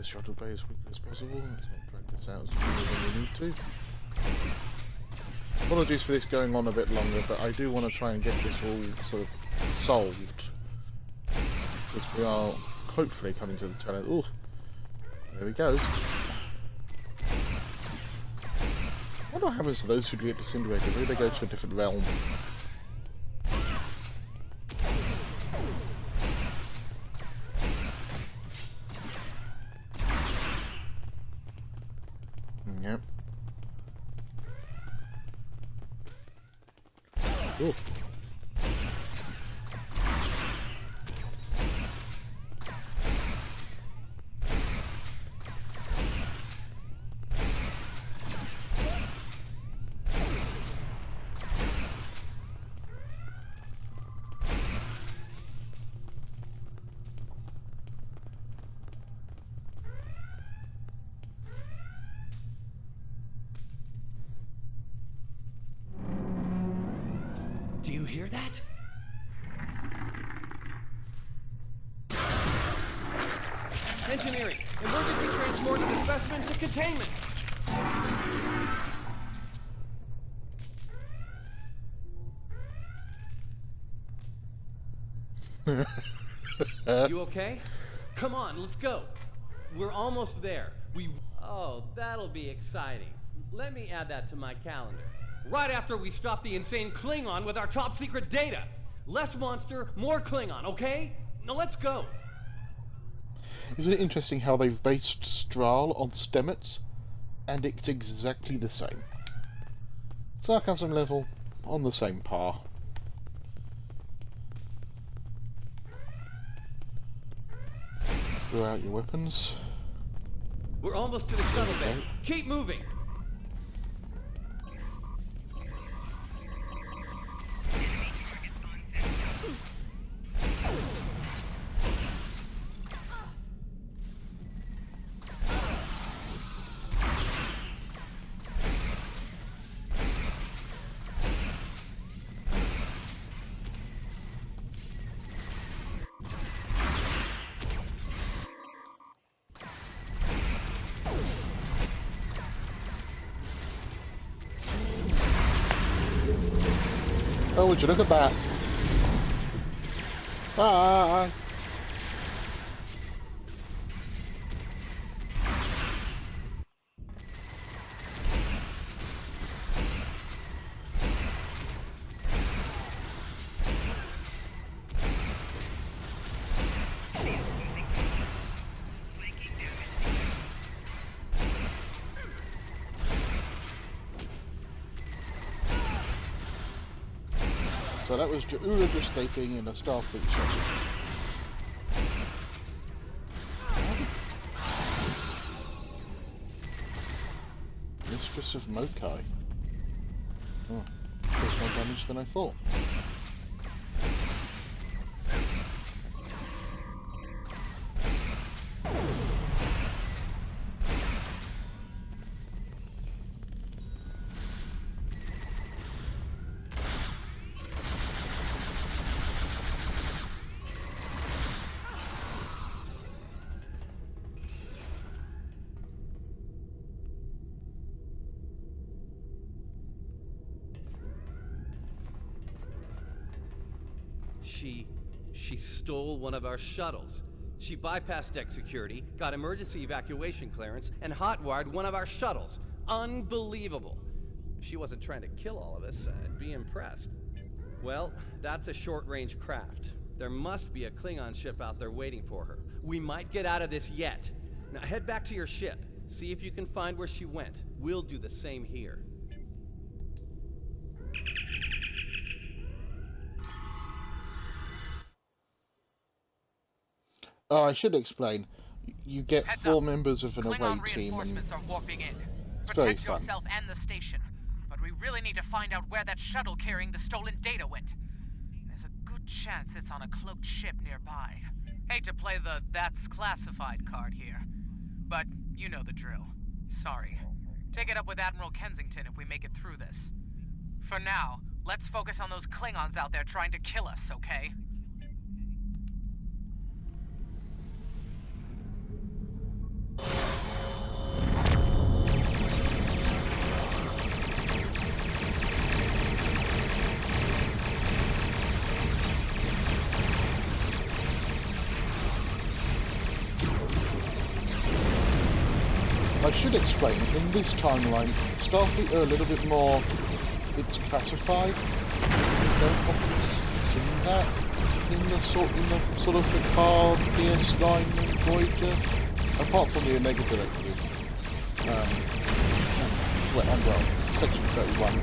the shuttle bay as quickly as possible. Let's not drag this out as long as we need to. Apologies for this going on a bit longer, but I do want to try and get this all sort of solved. Because we are hopefully coming to the tail end. Ooh, there he goes. I wonder what happens to those who get disintegrated. Maybe they go to a different realm. Yep. Ooh. Do you hear that? Engineering. Emergency transport of the specimen to containment. You okay? Come on, let's go. We're almost there. Oh, that'll be exciting. Let me add that to my calendar. Right after we stop the insane Klingon with our top secret data. Less monster, more Klingon, okay? Now let's go. Isn't it interesting how they've based Strahl on Stamets, and it's exactly the same. Sarcasm level on the same par. Throw out your weapons. We're almost to the shuttle bay. Keep moving. Oh, would you look at that? Ah! So that was Ja'Uraj escaping in a Starfleet shuttle. Mistress of Mokai. Oh, does more damage than I thought. She stole one of our shuttles. She bypassed deck security, got emergency evacuation clearance, and hotwired one of our shuttles. Unbelievable. If she wasn't trying to kill all of us, I'd be impressed. Well, that's a short-range craft. There must be a Klingon ship out there waiting for her. We might get out of this yet. Now head back to your ship. See if you can find where she went. We'll do the same here. Oh, I should explain. You get Heads 4 up. members of an Klingon away team, and reinforcements are warping in. it's very Protect fun. yourself and the station, but we really need to find out where that shuttle carrying the stolen data went. There's a good chance it's on a cloaked ship nearby. Hate to play the "that's classified" card here, but you know the drill. Sorry. Take it up with Admiral Kensington if we make it through this. For now, let's focus on those Klingons out there trying to kill us, okay? I should explain, in this timeline, Starfleet are a little bit more, it's classified. You don't often see that in the sort of the Picard, DS9 and Voyager, apart from the Omega Directive. Well, Section 31.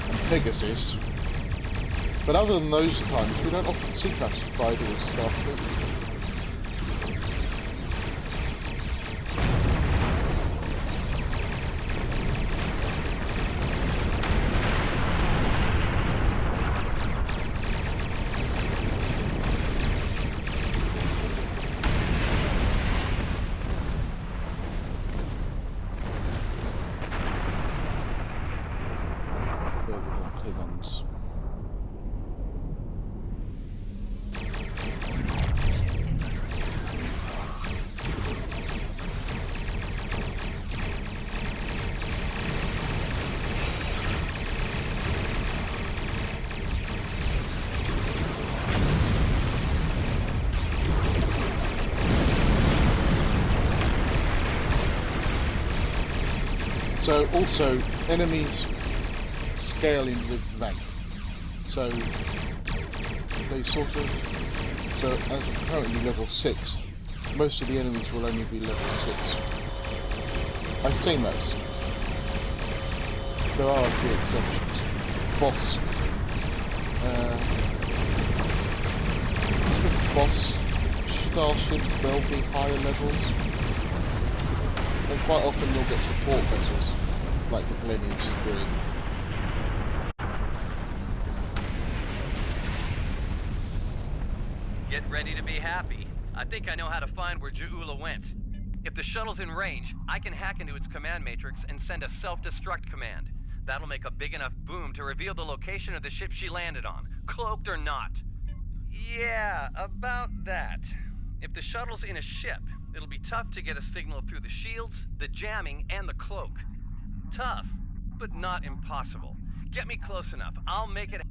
And Pegasus. But other than those times, we don't often see classified or Starfleet. So also, enemies scale in with rank. So they sort of, so as I'm currently level 6, most of the enemies will only be level 6. I say most. There are a few exceptions. Boss starships, they'll be higher levels. And quite often you'll get support vessels, like the Glen is doing. Get ready to be happy. I think I know how to find where Ja'ula went. If the shuttle's in range, I can hack into its command matrix and send a self-destruct command. That'll make a big enough boom to reveal the location of the ship she landed on, cloaked or not. Yeah, about that. If the shuttle's in a ship, it'll be tough to get a signal through the shields, the jamming, and the cloak. Tough, but not impossible. Get me close enough. I'll make it.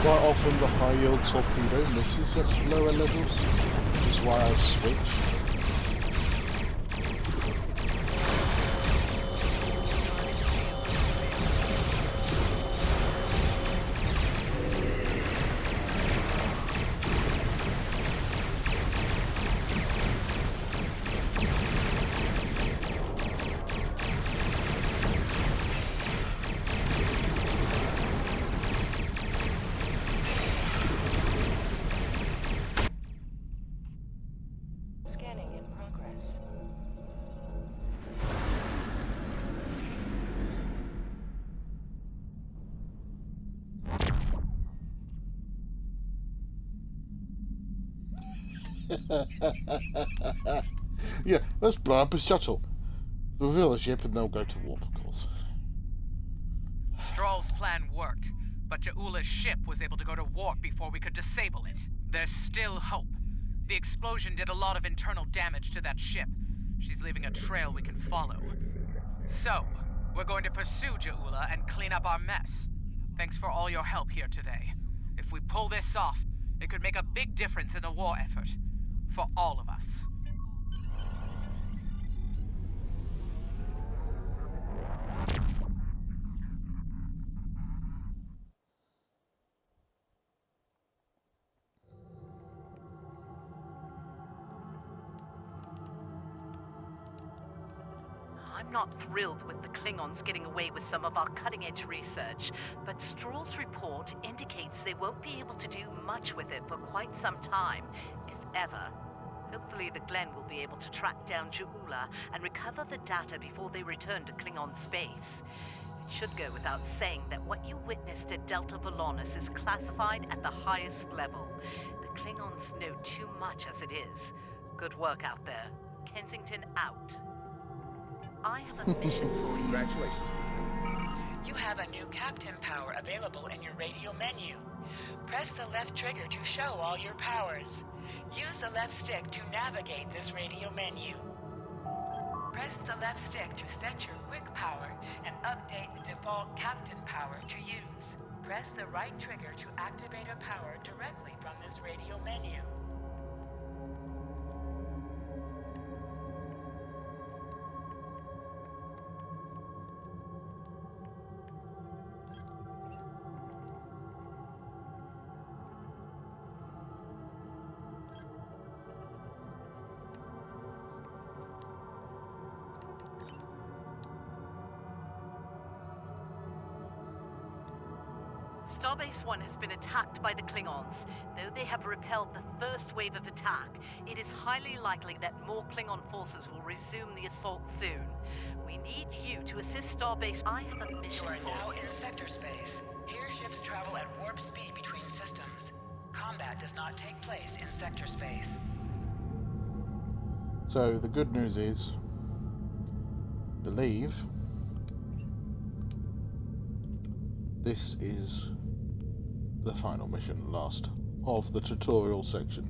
Quite often the high yield torpedo misses at lower levels, which is why I switch. Yeah, let's blow up a shuttle. Reveal the ship and they'll go to warp, of course. Stroll's plan worked, but Ja'ula's ship was able to go to warp before we could disable it. There's still hope. The explosion did a lot of internal damage to that ship. She's leaving a trail we can follow. So, we're going to pursue Ja'ula and clean up our mess. Thanks for all your help here today. If we pull this off, it could make a big difference in the war effort. For all of us. not thrilled with the Klingons getting away with some of our cutting-edge research, but Stroll's report indicates they won't be able to do much with it for quite some time, if ever. Hopefully the Glen will be able to track down Ju'ula and recover the data before they return to Klingon space. It should go without saying that what you witnessed at Delta Volanus is classified at the highest level. The Klingons know too much as it is. Good work out there. Kensington out. I have a mission for you. Congratulations, Lieutenant. You have a new captain power available in your radio menu. Press the left trigger to show all your powers. Use the left stick to navigate this radio menu. Press the left stick to set your quick power and update the default captain power to use. Press the right trigger to activate a power directly from this radio menu. Starbase 1 has been attacked by the Klingons. Though they have repelled the first wave of attack, it is highly likely that more Klingon forces will resume the assault soon. We need you to assist Starbase. I have a mission for you. You are now in sector space. Here ships travel at warp speed between systems. Combat does not take place in sector space. So the good news is, believe this is the final mission, last of the tutorial section.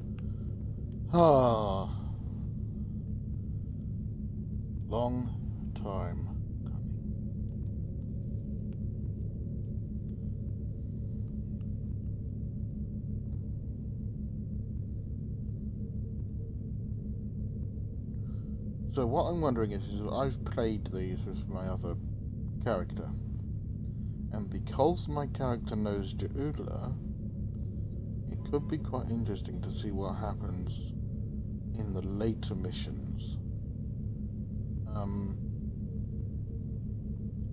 Long time coming. So what I'm wondering is I've played these with my other character, and because my character knows Ju'ula, it could be quite interesting to see what happens in the later missions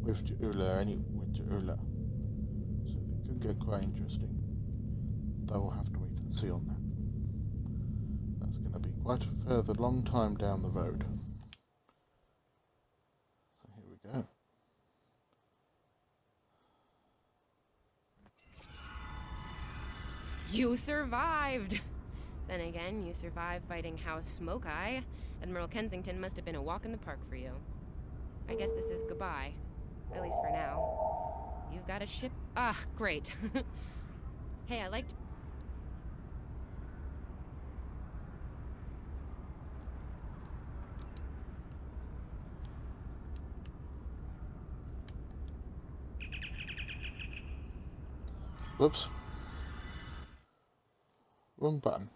with Ju'ula. So it could get quite interesting. Though we'll have to wait and see on that. That's going to be quite a further long time down the road. So here we go. You survived! Then again, you survived fighting House Smoke-Eye. Admiral Kensington must have been a walk in the park for you. I guess this is goodbye. At least for now. You've got a ship? Ah, great. Hey, I liked... Whoops. Wrong button.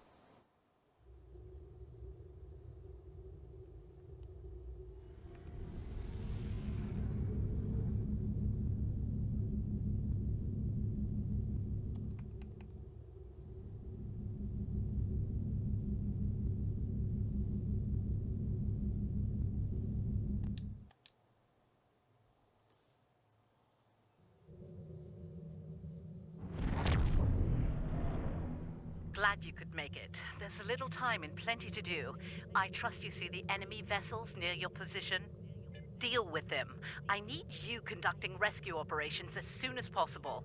Glad you could make it. There's a little time and plenty to do. I trust you see the enemy vessels near your position. Deal with them. I need you conducting rescue operations as soon as possible.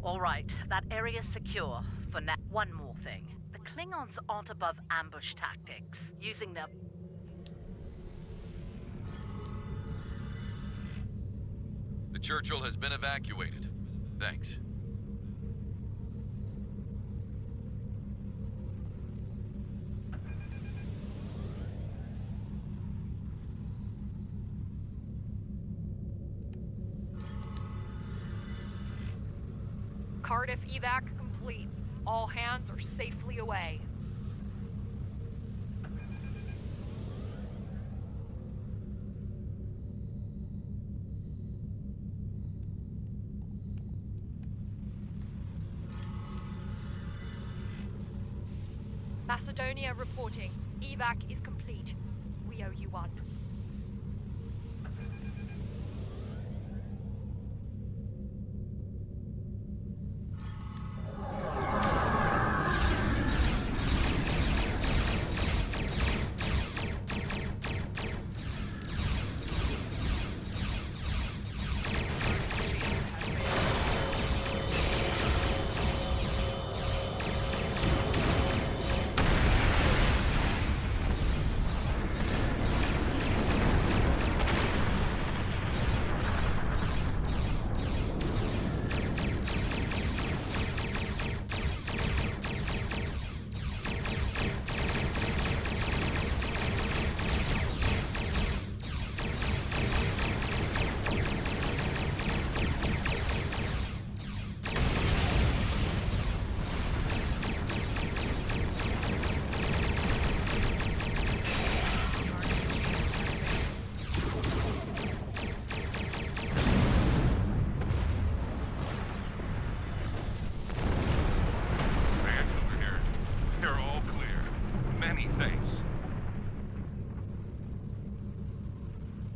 Alright, that area's secure for now. One more thing. The Klingons aren't above ambush tactics, using their... The Churchill has been evacuated. Thanks. Cardiff evac complete. All hands are safely away. Macedonia reporting. Evac is complete. We owe you one.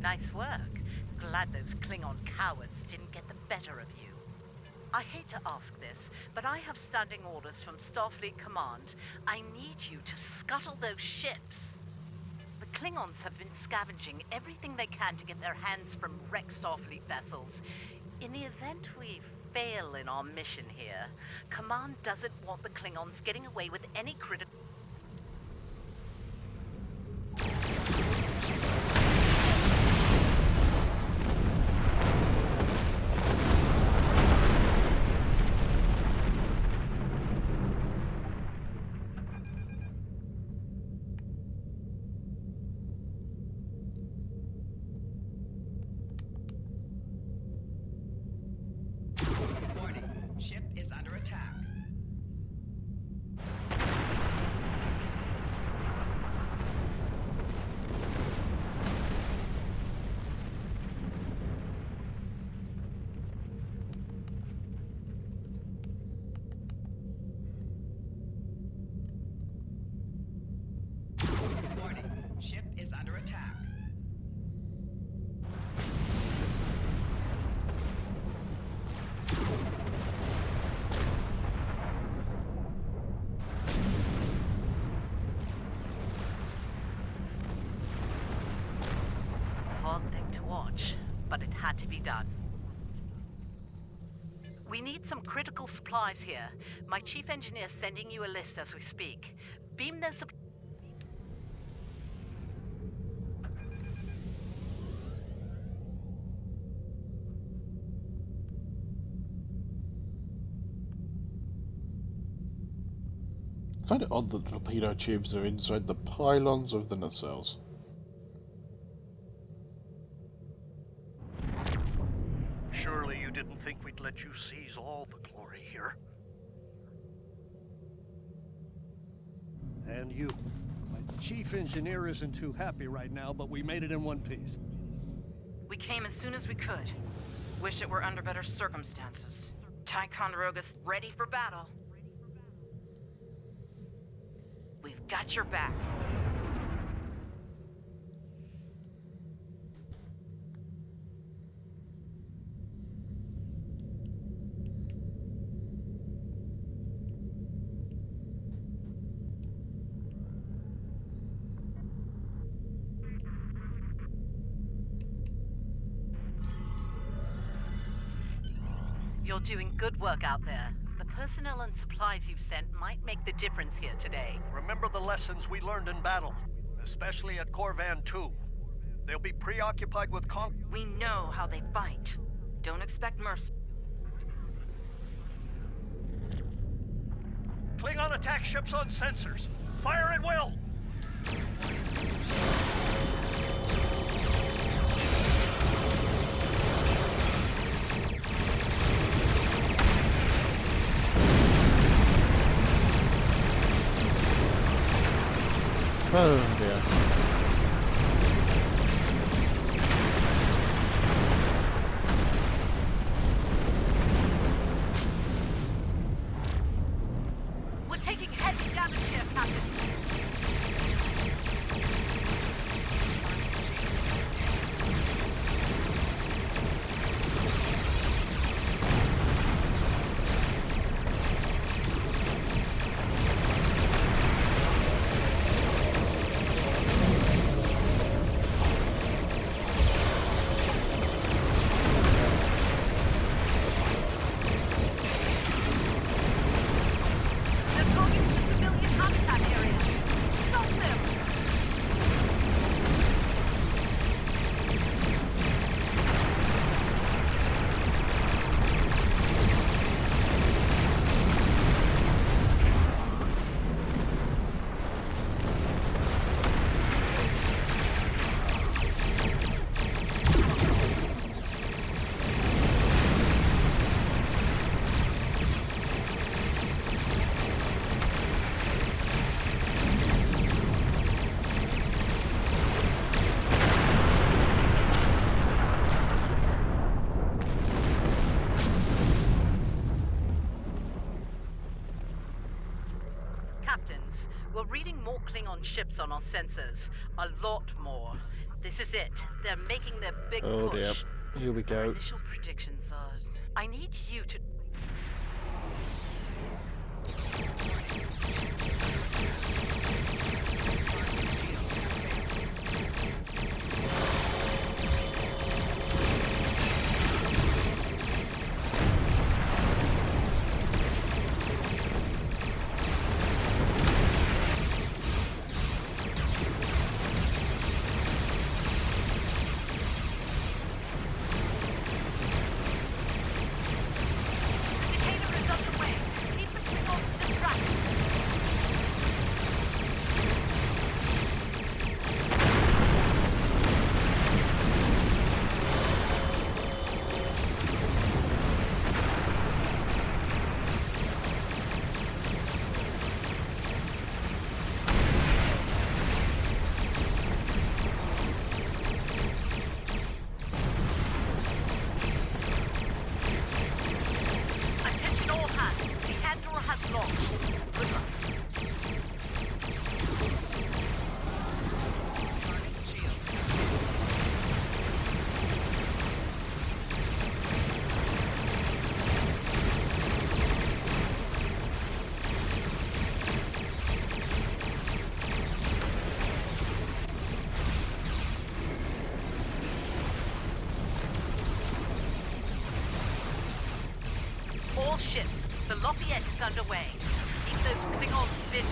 Nice work. Glad those Klingon cowards didn't get the better of you. I hate to ask this, but I have standing orders from Starfleet Command. I need you to scuttle those ships. The Klingons have been scavenging everything they can to get their hands from wrecked Starfleet vessels. In the event we fail in our mission here, Command doesn't want the Klingons getting away with any critical... Ship is under attack. Warning. Ship is under attack. Hard thing to watch, but it had to be done. We need some critical supplies here. My chief engineer's sending you a list as we speak. Beam those supplies. I find it odd that the torpedo tubes are inside the pylons of the nacelles. Surely you didn't think we'd let you seize all the glory here. And you. My chief engineer isn't too happy right now, but we made it in one piece. We came as soon as we could. Wish it were under better circumstances. Ticonderoga's ready for battle. We've got your back. You're doing good work out there. The personnel and supplies you've sent might make the difference here today. Remember the lessons we learned in battle, especially at Corvan 2. They'll be preoccupied with We know how they fight. Don't expect mercy. Klingon attack ships on sensors. Fire at will! Oh dear. We're taking heavy damage here, Captain. Captains, we're reading more Klingon ships on our sensors. A lot more. This is it. They're making their big Oh push. dear. Here we Our go. initial predictions are... I need you to... All ships, the Lafayette is underway. Keep those Klingons busy.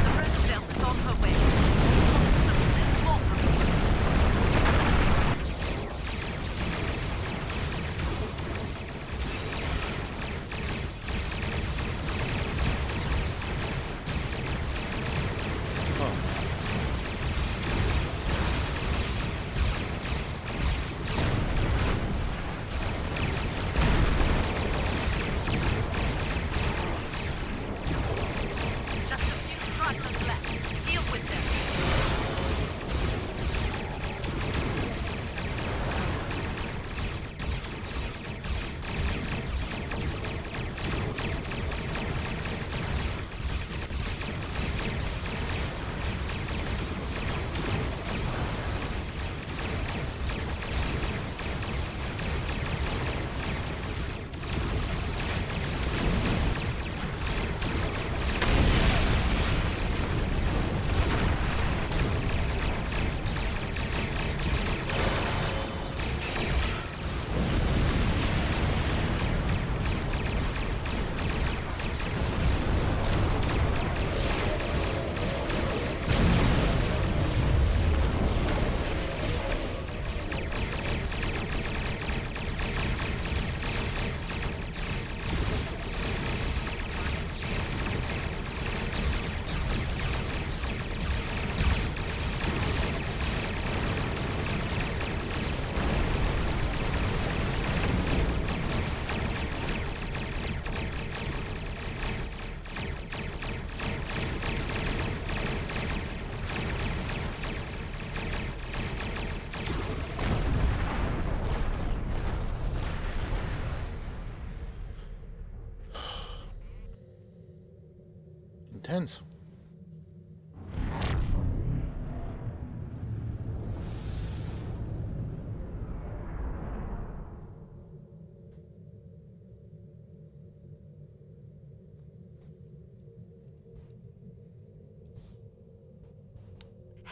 The Red Belt is on her way. Let's walk from here.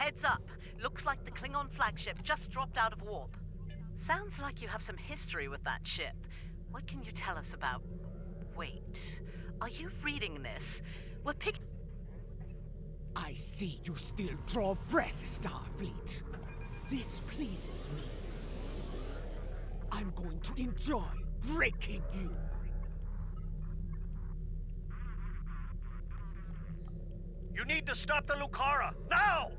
Heads up. Looks like the Klingon flagship just dropped out of warp. Sounds like you have some history with that ship. What can you tell us about... Wait. Are you reading this? We're pick... I see you still draw breath, Starfleet. This pleases me. I'm going to enjoy breaking you. You need to stop the Lucara, now!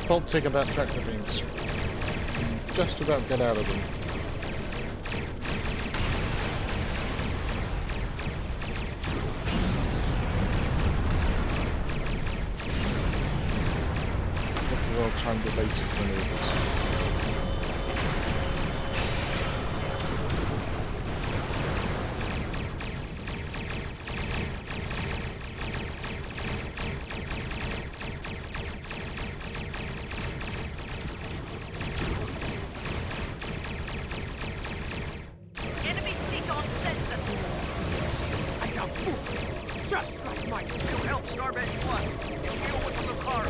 Can't take about tractor beams. Just about get out of them. Look at well-timed evasive maneuvers. Just like my... You help Starbase 1. You deal with the Lucara.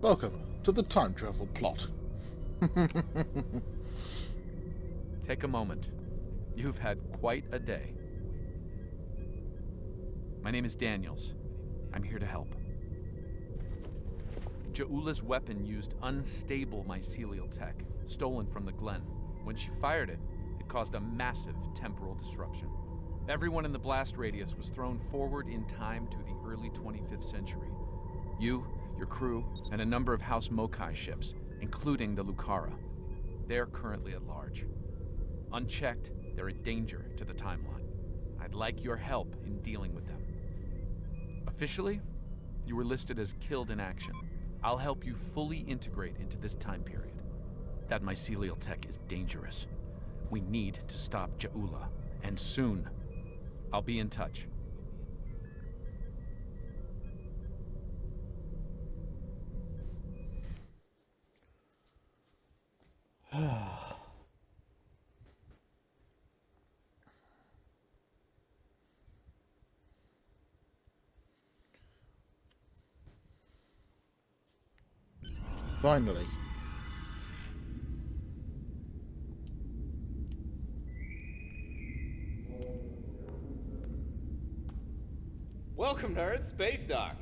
Welcome to the time travel plot. Take a moment. You've had quite a day. My name is Daniels. I'm here to help. Ja'ula's weapon used unstable mycelial tech, stolen from the Glen. When she fired it, it caused a massive temporal disruption. Everyone in the blast radius was thrown forward in time to the early 25th century. You, your crew, and a number of House Mokai ships, including the Lucara. They're currently at large. Unchecked, they're a danger to the timeline. I'd like your help in dealing with them. Officially, you were listed as killed in action. I'll help you fully integrate into this time period. That mycelial tech is dangerous. We need to stop Ja'ula, and soon. I'll be in touch. Finally. Welcome, nerds. Space Dock.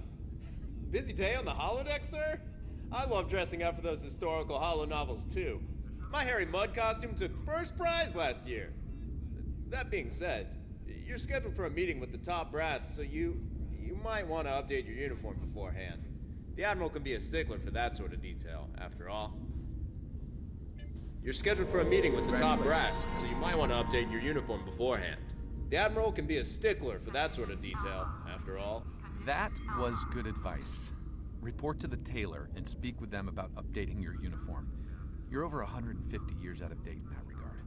Busy day on the holodeck, sir? I love dressing up for those historical holo novels, too. My hairy mud costume took first prize last year. That being said, you're scheduled for a meeting with the top brass, so you might want to update your uniform beforehand. The Admiral can be a stickler for that sort of detail, after all. You're scheduled for a meeting with the top brass, so you might want to update your uniform beforehand. The Admiral can be a stickler for that sort of detail, after all. That was good advice. Report to the tailor and speak with them about updating your uniform. You're over 150 years out of date in that regard.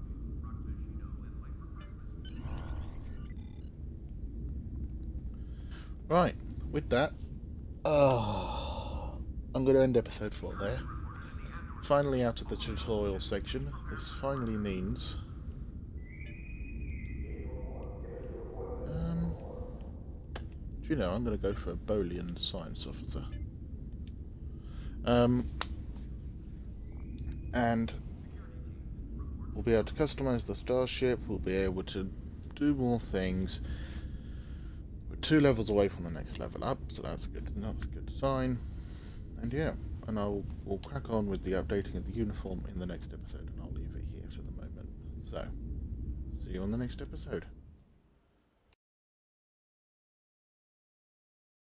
Right, with that, I'm going to end episode 4 there. finally out of the tutorial section. This finally means... do you know, I'm going to go for a Bolian science officer. And we'll be able to customize the starship, we'll be able to do more things. We're 2 levels away from the next level up, so that's a good sign. And yeah, and we'll crack on with the updating of the uniform in the next episode, and I'll leave it here for the moment. So, see you on the next episode.